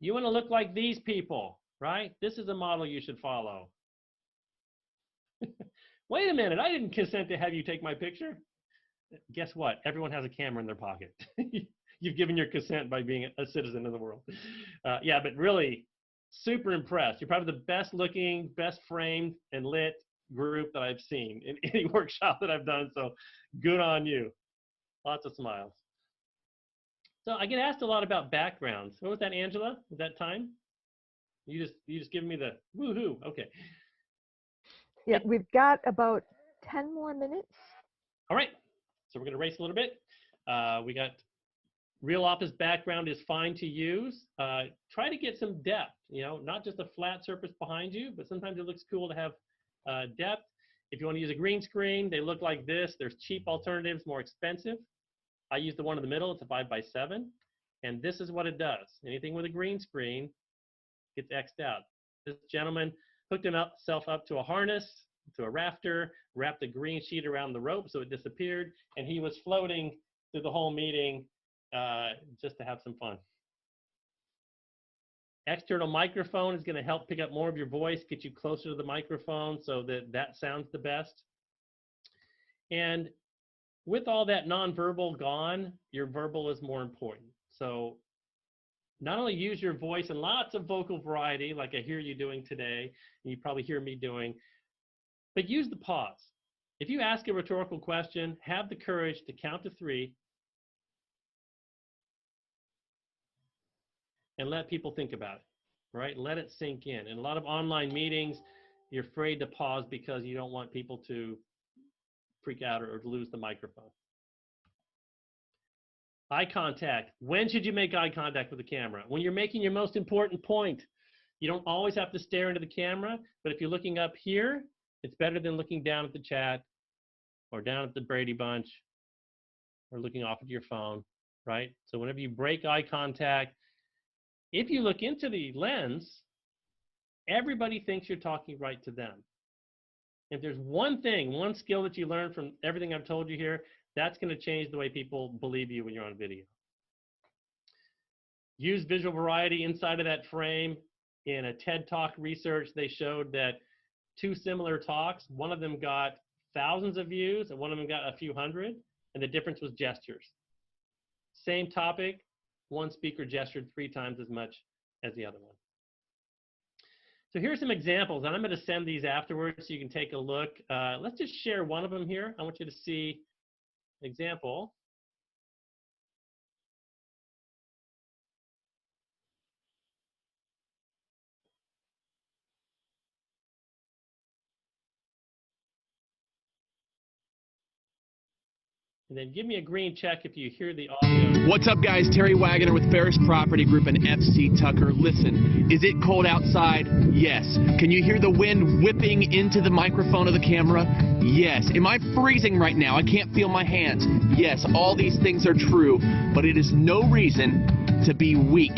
You want to look like these people, right? This is a model you should follow. Wait a minute, I didn't consent to have you take my picture. Guess what? Everyone has a camera in their pocket. You've given your consent by being a citizen of the world. Yeah, but really, super impressed. You're probably the best looking, best framed and lit group that I've seen in any workshop that I've done, so good on you. Lots of smiles. So I get asked a lot about backgrounds. What was that, Angela? Was that time? You just giving me the woohoo. Okay. Yeah, we've got about 10 more minutes. All right, so we're going to race a little bit. We got real office background is fine to use. Try to get some depth, you know, not just a flat surface behind you, but sometimes it looks cool to have depth. If you want to use a green screen, they look like this. There's cheap alternatives, more expensive. I use the one in the middle. It's a 5x7, and this is what it does. Anything with a green screen gets X'd out. This gentleman hooked himself up to a harness, to a rafter, wrapped a green sheet around the rope so it disappeared, and he was floating through the whole meeting just to have some fun. External microphone is going to help pick up more of your voice, get you closer to the microphone so that that sounds the best. And with all that nonverbal gone, your verbal is more important. So not only use your voice and lots of vocal variety, like I hear you doing today, and you probably hear me doing, but use the pause. If you ask a rhetorical question, have the courage to count to 3 and let people think about it, right? Let it sink in. In a lot of online meetings, you're afraid to pause because you don't want people to freak out or lose the microphone. Eye contact. When should you make eye contact with the camera? When you're making your most important point. You don't always have to stare into the camera, but if you're looking up here, it's better than looking down at the chat or down at the Brady Bunch or looking off at your phone, right? So whenever you break eye contact, if you look into the lens, everybody thinks you're talking right to them. If there's one thing, one skill that you learn from everything I've told you here, that's going to change the way people believe you when you're on video. Use visual variety inside of that frame. In a TED Talk research, they showed that 2 similar talks, one of them got thousands of views and one of them got a few hundred, and the difference was gestures. Same topic, one speaker gestured 3 times as much as the other one. So here's some examples, and I'm going to send these afterwards so you can take a look. Let's just share one of them here. I want you to see an example. And then give me a green check if you hear the audio. What's up, guys? Terry Wagoner with Ferris Property Group and FC Tucker. Listen, is it cold outside? Yes. Can you hear the wind whipping into the microphone of the camera? Yes. Am I freezing right now? I can't feel my hands. Yes, all these things are true, but it is no reason to be weak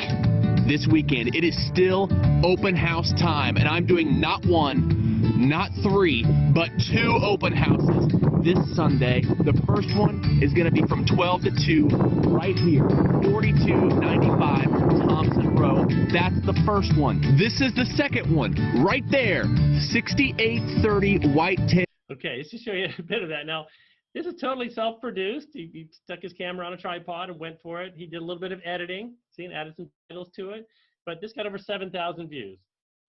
this weekend. It is still open house time, and I'm doing not 1, not 3, but 2 open houses this Sunday. The first one is going to be from 12 to 2 right here, 4295 Thompson Row. That's the first one. This is the second one right there, 6830 Whitetail. Okay, let's just show you a bit of that. Now, this is totally self-produced. He stuck his camera on a tripod and went for it. He did a little bit of editing, see, and added some titles to it. But this got over 7,000 views.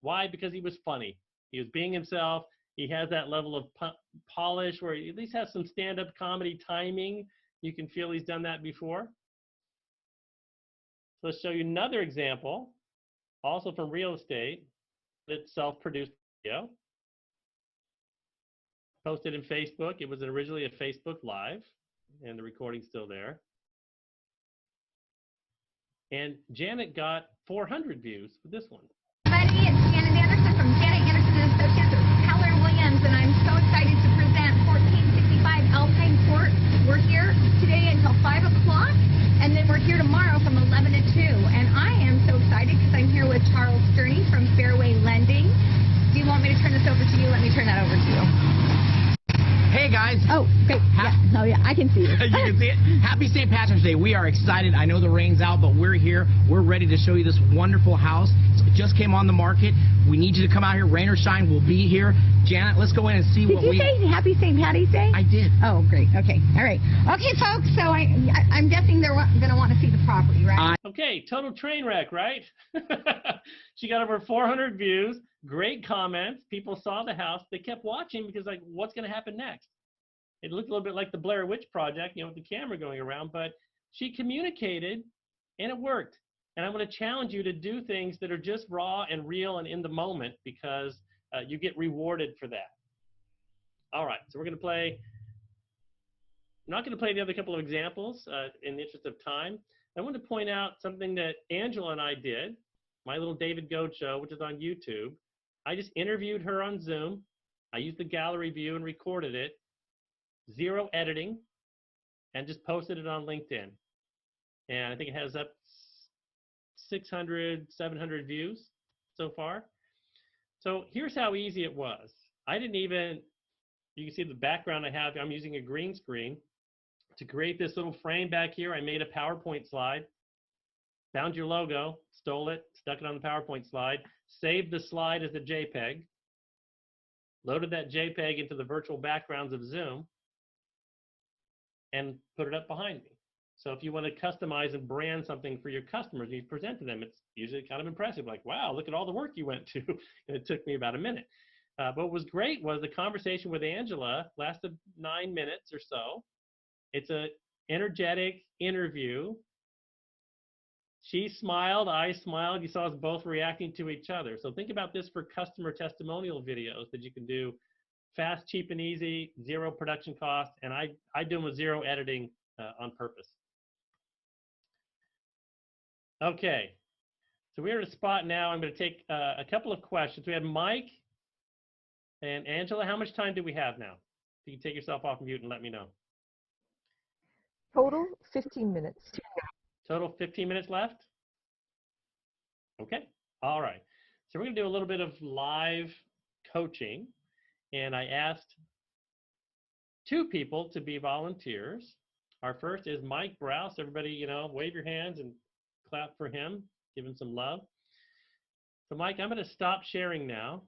Why? Because he was funny. He was being himself. He has that level of polish where he at least has some stand-up comedy timing. You can feel he's done that before. So let's show you another example, also from real estate. It's self-produced video. Posted in Facebook. It was originally a Facebook Live, and the recording's still there. And Janet got 400 views with this one. Everybody, it's Janet Anderson from Janet Anderson and Associates at Keller Williams, and I'm so excited to present 1465 Alpine Court. We're here today until 5 o'clock, and then we're here tomorrow from 11 to 2. And I am so excited because I'm here with Charles Sterney from Fairway Lending. Do you want me to turn this over to you? Let me turn that over to you. Hey guys. Oh, great. Yeah, I can see you. You can see it. Happy St. Patrick's Day. We are excited. I know the rain's out, but we're here. We're ready to show you this wonderful house. It just came on the market. We need you to come out here. Rain or shine, we'll be here. Janet, let's go in and see what we... Did you say Happy St. Patty's Day? I did. Oh, great. Okay. All right. Okay, folks. So I'm guessing they're going to want to see the property, right? Okay, total train wreck, right? She got over 400 views, great comments. People saw the house. They kept watching because, like, what's going to happen next? It looked a little bit like the Blair Witch Project, you know, with the camera going around, but she communicated and it worked. And I'm going to challenge you to do things that are just raw and real and in the moment because you get rewarded for that. All right, so we're going to play. I'm not going to play the other couple of examples in the interest of time. I want to point out something that Angela and I did, my little David Gould show, which is on YouTube. I just interviewed her on Zoom. I used the gallery view and recorded it, 0 editing, and just posted it on LinkedIn. And I think it has up 600, 700 views so far. So here's how easy it was. I didn't even, you can see the background I have, I'm using a green screen To create this little frame back here, I made a PowerPoint slide, found your logo, stole it, stuck it on the PowerPoint slide, saved the slide as a JPEG, loaded that JPEG into the virtual backgrounds of Zoom, and put it up behind me. So if you want to customize and brand something for your customers and you present to them, it's usually kind of impressive. Like, wow, look at all the work you went to. And it took me about a minute. But what was great was the conversation with Angela lasted 9 minutes or so. It's an energetic interview. She smiled, I smiled. You saw us both reacting to each other. So think about this for customer testimonial videos that you can do fast, cheap, and easy, zero production cost. And I do them with zero editing on purpose. Okay, so we're at a spot now. I'm going to take a couple of questions. We had Mike and Angela. How much time do we have now? You can take yourself off mute and let me know. Total 15 minutes. Total 15 minutes left? Okay, all right. So we're going to do a little bit of live coaching. And I asked 2 people to be volunteers. Our first is Mike Browse. Everybody, you know, wave your hands and clap for him, give him some love. So Mike, I'm going to stop sharing now.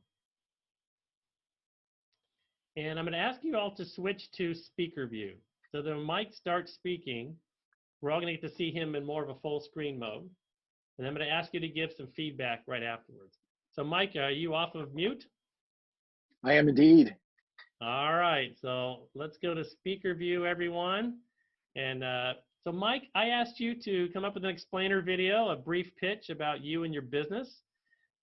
And I'm going to ask you all to switch to speaker view. So that when Mike starts speaking, we're all going to get to see him in more of a full screen mode. And I'm going to ask you to give some feedback right afterwards. So Mike, are you off of mute? I am indeed. All right, so let's go to speaker view, everyone. And so Mike, I asked you to come up with an explainer video, a brief pitch about you and your business.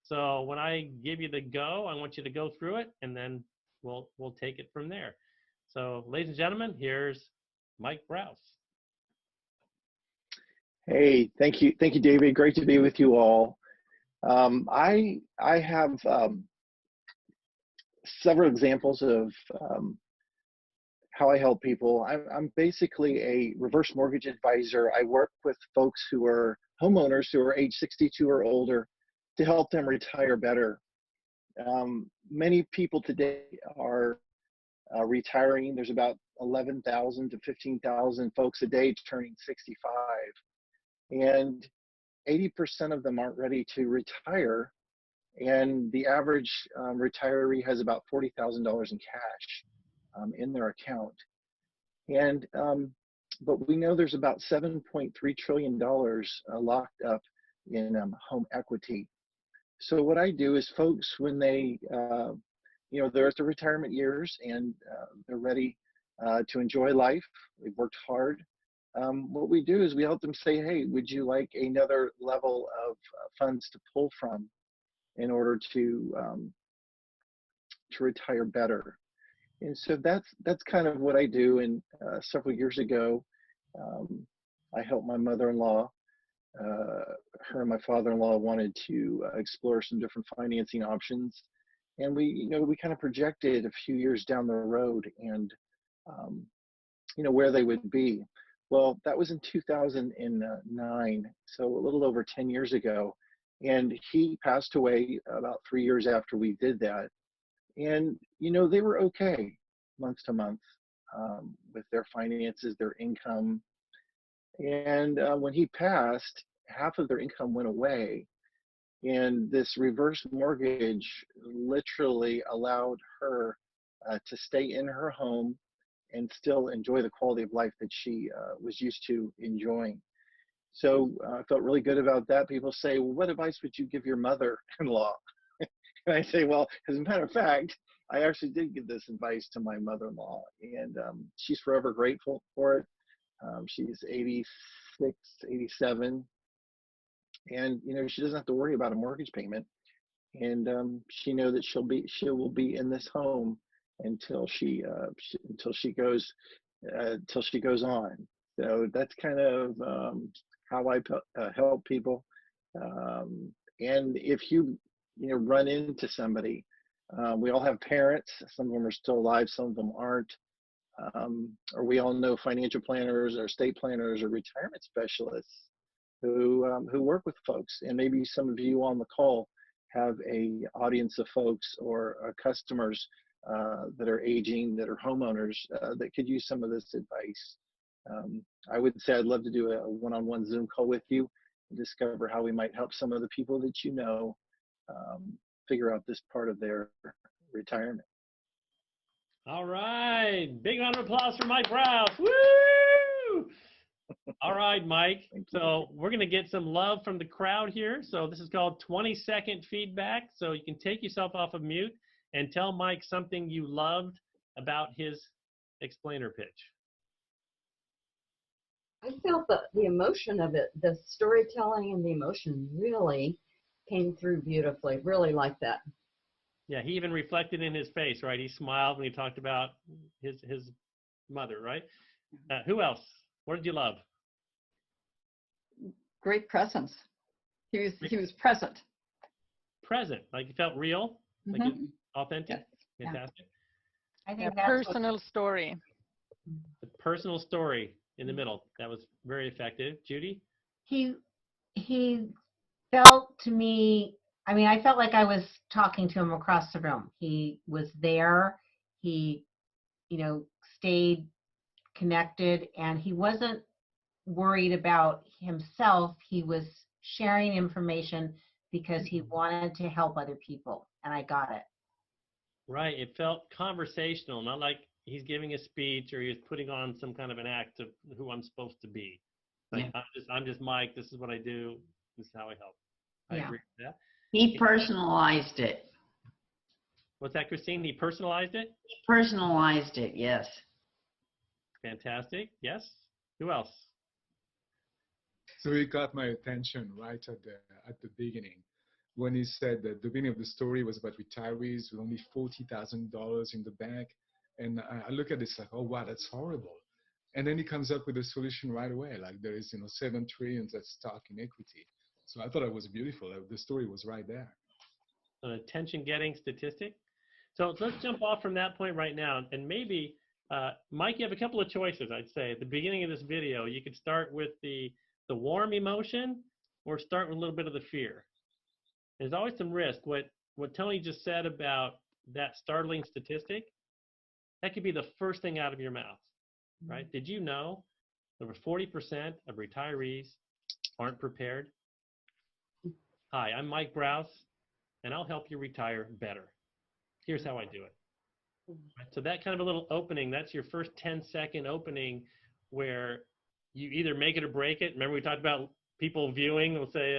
So when I give you the go, I want you to go through it, and then we'll take it from there. So ladies and gentlemen, here's Mike Browse. Hey, thank you, David. Great to be with you all. I have several examples of how I help people. I'm basically a reverse mortgage advisor. I work with folks who are homeowners who are age 62 or older to help them retire better. Many people today are retiring. There's about 11,000 to 15,000 folks a day turning 65. And 80% of them aren't ready to retire. And the average retiree has about $40,000 in cash in their account. And but we know there's about $7.3 trillion locked up in home equity. So what I do is folks, when they, you know, they're at the retirement years and they're ready to enjoy life, they've worked hard. What we do is we help them say, hey, would you like another level of funds to pull from in order to retire better? And so that's kind of what I do. And several years ago, I helped my mother-in-law. Her and my father-in-law wanted to explore some different financing options, and we kind of projected a few years down the road and where they would be. Well, that was in 2009, so a little over 10 years ago, and he passed away about 3 years after we did that. And they were okay month to month with their finances, their income. And when he passed, half of their income went away. And this reverse mortgage literally allowed her to stay in her home and still enjoy the quality of life that she was used to enjoying. So I felt really good about that. People say, well, what advice would you give your mother-in-law? And I say, well, as a matter of fact, I actually did give this advice to my mother-in-law, and she's forever grateful for it. She's 86, 87, and she doesn't have to worry about a mortgage payment, and she knows that she will be in this home until she goes on. So that's kind of how I help people. And if you run into somebody, we all have parents. Some of them are still alive, some of them aren't. Or we all know financial planners or estate planners or retirement specialists who work with folks. And maybe some of you on the call have a audience of folks or customers that are aging, that are homeowners that could use some of this advice. I would say I'd love to do a one-on-one Zoom call with you and discover how we might help some of the people that you know figure out this part of their retirement. All right. Big round of applause for Mike Browse. Woo! All right, Mike. So we're going to get some love from the crowd here. So this is called 20-second feedback. So you can take yourself off of mute and tell Mike something you loved about his explainer pitch. I felt the emotion of it, the storytelling and the emotion really came through beautifully. Really like that. Yeah, he even reflected in his face, right? He smiled when he talked about his mother, right? Who else? What did you love? Great presence. He was present. Present, like he felt real, like it's authentic. Yes. Fantastic. I think A personal story. The personal story in the middle. That was very effective. Judy? He felt to me, I mean, I felt like I was talking to him across the room. He was there. He, stayed connected, and he wasn't worried about himself. He was sharing information because he wanted to help other people, and I got it. Right. It felt conversational, not like he's giving a speech or he's putting on some kind of an act of who I'm supposed to be. Like, I'm just Mike. This is what I do. This is how I help. I agree with that. He personalized it. What's that, Christine? He personalized it? He personalized it, yes. Fantastic. Yes. Who else? So he got my attention right at the beginning when he said that the beginning of the story was about retirees with only $40,000 in the bank. And I look at this like, oh, wow, that's horrible. And then he comes up with a solution right away. Like there is, $7 trillion that's stock in equity. So I thought it was beautiful. The story was right there. An attention-getting statistic. So let's jump off from that point right now. And maybe, Mike, you have a couple of choices, I'd say. At the beginning of this video, you could start with the warm emotion or start with a little bit of the fear. There's always some risk. What Tony just said about that startling statistic, that could be the first thing out of your mouth, right? Did you know over 40% of retirees aren't prepared? Hi, I'm Mike Browse, and I'll help you retire better. Here's how I do it. Right, so that kind of a little opening, that's your first 10-second opening where you either make it or break it. Remember we talked about people viewing will say,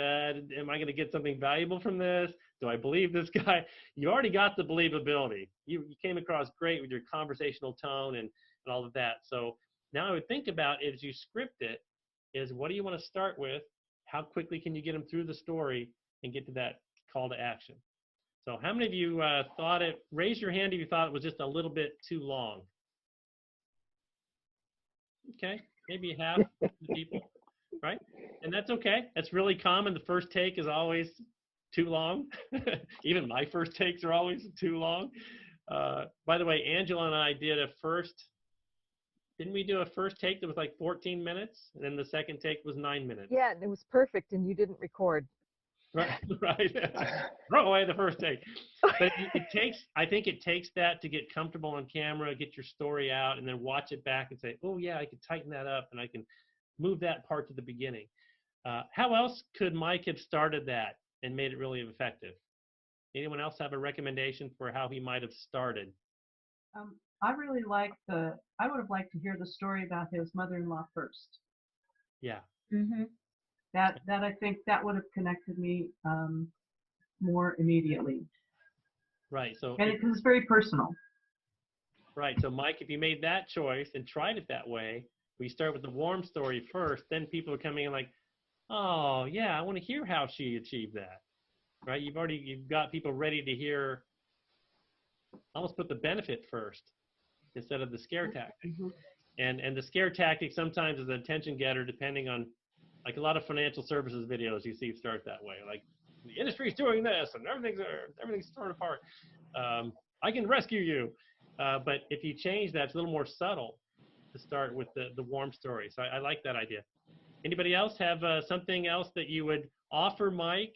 am I going to get something valuable from this? Do I believe this guy? You already got the believability. You came across great with your conversational tone and all of that. So now I would think about it as you script it is what do you want to start with? How quickly can you get them through the story and get to that call to action? So how many of you raise your hand if you thought it was just a little bit too long? Okay, maybe half the people, right? And that's okay. That's really common. The first take is always too long. Even my first takes are always too long. By the way, Angela and I did didn't we do a first take that was like 14 minutes? And then the second take was 9 minutes. Yeah, and it was perfect, and you didn't record. Right, right. Throw away the first take. But I think it takes that to get comfortable on camera, get your story out, and then watch it back and say, oh yeah, I could tighten that up and I can move that part to the beginning. How else could Mike have started that and made it really effective? Anyone else have a recommendation for how he might have started? I really like I would have liked to hear the story about his mother-in-law first. Yeah. Mm-hmm. That I think that would have connected me more immediately. Right. So and it's very personal. Right. So Mike, if you made that choice and tried it that way, we start with the warm story first, then people are coming in like, oh yeah, I want to hear how she achieved that. Right. You've got people ready to hear, almost put the benefit first instead of the scare tactic. Mm-hmm. And the scare tactic sometimes is an attention getter depending on, like a lot of financial services videos you see start that way. Like the industry's doing this and everything's torn apart. I can rescue you. But if you change that, it's a little more subtle to start with the warm story. So I like that idea. Anybody else have something else that you would offer Mike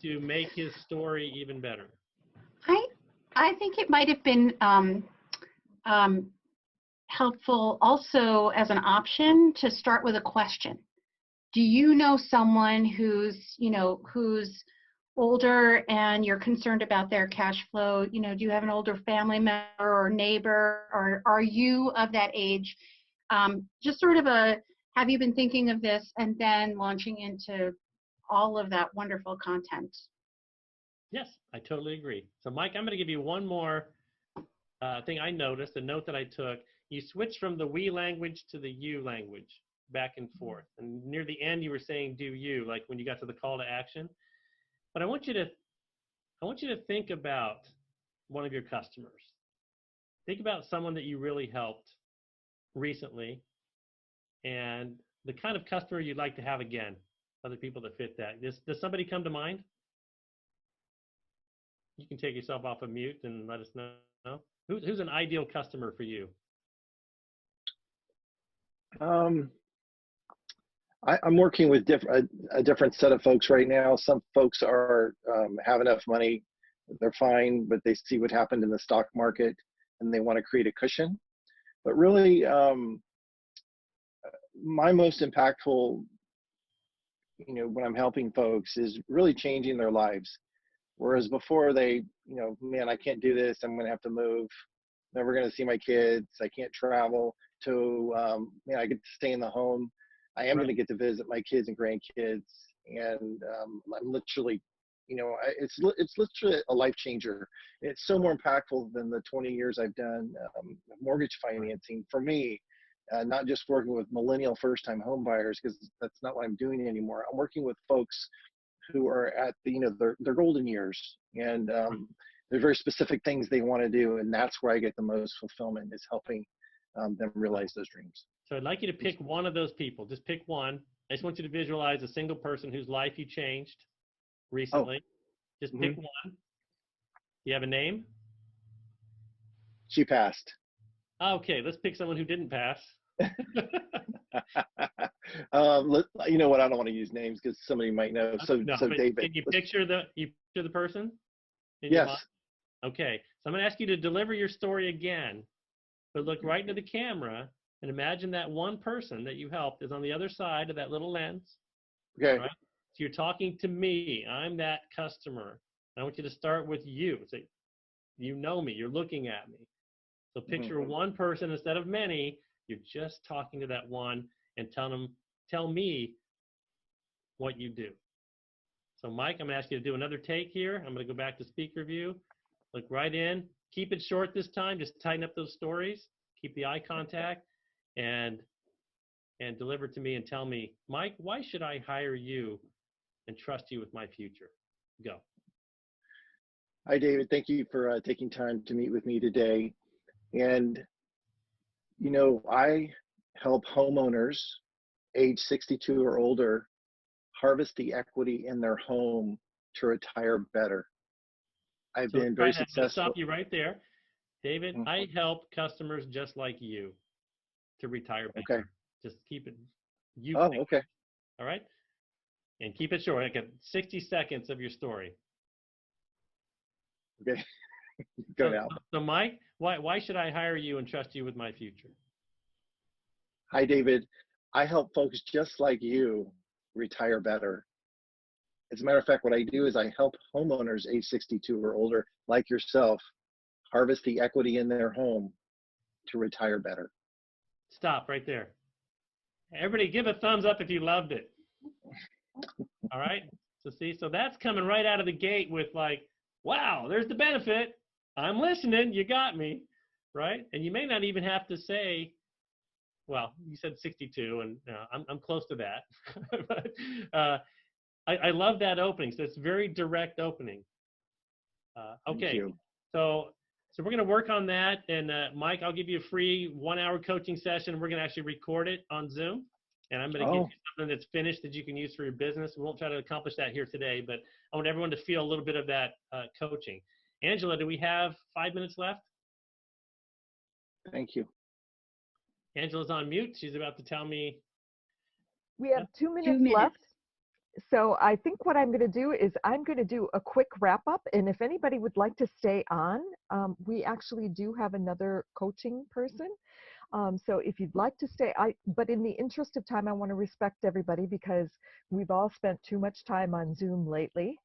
to make his story even better? I think it might have been helpful also as an option to start with a question. Do you know someone who's, who's older and you're concerned about their cash flow? Do you have an older family member or neighbor, or are you of that age? Just sort of have you been thinking of this, and then launching into all of that wonderful content. Yes, I totally agree. So Mike, I'm going to give you one more thing I noticed, a note that I took. You switched from the we language to the you language, back and forth. And near the end, you were saying do you, like when you got to the call to action. But I want you to think about one of your customers. Think about someone that you really helped recently, and the kind of customer you'd like to have again, other people that fit that. Does somebody come to mind? You can take yourself off of mute and let us know. Who's an ideal customer for you? I'm working with a different set of folks right now. Some folks are have enough money, they're fine, but they see what happened in the stock market and they want to create a cushion. But really, my most impactful, when I'm helping folks, is really changing their lives. Whereas before they, man, I can't do this, I'm going to have to move, never going to see my kids, I can't travel, to, man, I get to stay in the home. I am going to get to visit my kids and grandkids, and I'm literally, it's literally a life changer. It's so more impactful than the 20 years I've done mortgage financing for me. Not just working with millennial first-time home buyers, because that's not what I'm doing anymore. I'm working with folks who are at their golden years, and there's very specific things they want to do, and that's where I get the most fulfillment, is helping them realize those dreams. So I'd like you to pick one of those people. Just pick one. I just want you to visualize a single person whose life you changed recently. Just pick one. Do you have a name? She passed. Okay, let's pick someone who didn't pass. You know what? I don't want to use names because somebody might know. So David, can you picture the person? Yes. Okay, so I'm going to ask you to deliver your story again, but look right into the camera and imagine that one person that you helped is on the other side of that little lens. Okay. Right? So you're talking to me. I'm that customer. I want you to start with you. Say, you know me. You're looking at me. So picture one person instead of many. You're just talking to that one and tell me what you do. So Mike, I'm going to ask you to do another take here. I'm going to go back to speaker view. Look right in. Keep it short this time. Just tighten up those stories. Keep the eye contact and deliver to me and tell me, Mike, why should I hire you and trust you with my future? Go. Hi, David. Thank you for taking time to meet with me today. And, I help homeowners age 62 or older harvest the equity in their home to retire better. I've been very successful. I'll stop you right there. David, I help customers just like you to retire better. Okay. Just keep it. Okay. All right. And keep it short. Like 60 seconds of your story. Okay. Go now. So Mike, why should I hire you and trust you with my future? Hi, David. I help folks just like you retire better. As a matter of fact, what I do is I help homeowners age 62 or older, like yourself, harvest the equity in their home to retire better. Stop right there. Everybody give a thumbs up if you loved it. All right. So that's coming right out of the gate with like, wow, there's the benefit. I'm listening. You got me. Right. And you may not even have to say, well, you said 62 and I'm close to that. But I love that opening. So it's very direct opening. Okay. So we're going to work on that. And Mike, I'll give you a free 1-hour coaching session. We're going to actually record it on Zoom. And I'm going to give you something that's finished that you can use for your business. We won't try to accomplish that here today, but I want everyone to feel a little bit of that coaching. Angela, do we have 5 minutes left? Thank you. Angela's on mute. She's about to tell me. We have 2 minutes left. So I think what I'm going to do is I'm going to do a quick wrap up. And if anybody would like to stay on, we actually do have another coaching person. So if you'd like to stay, but in the interest of time, I want to respect everybody because we've all spent too much time on Zoom lately.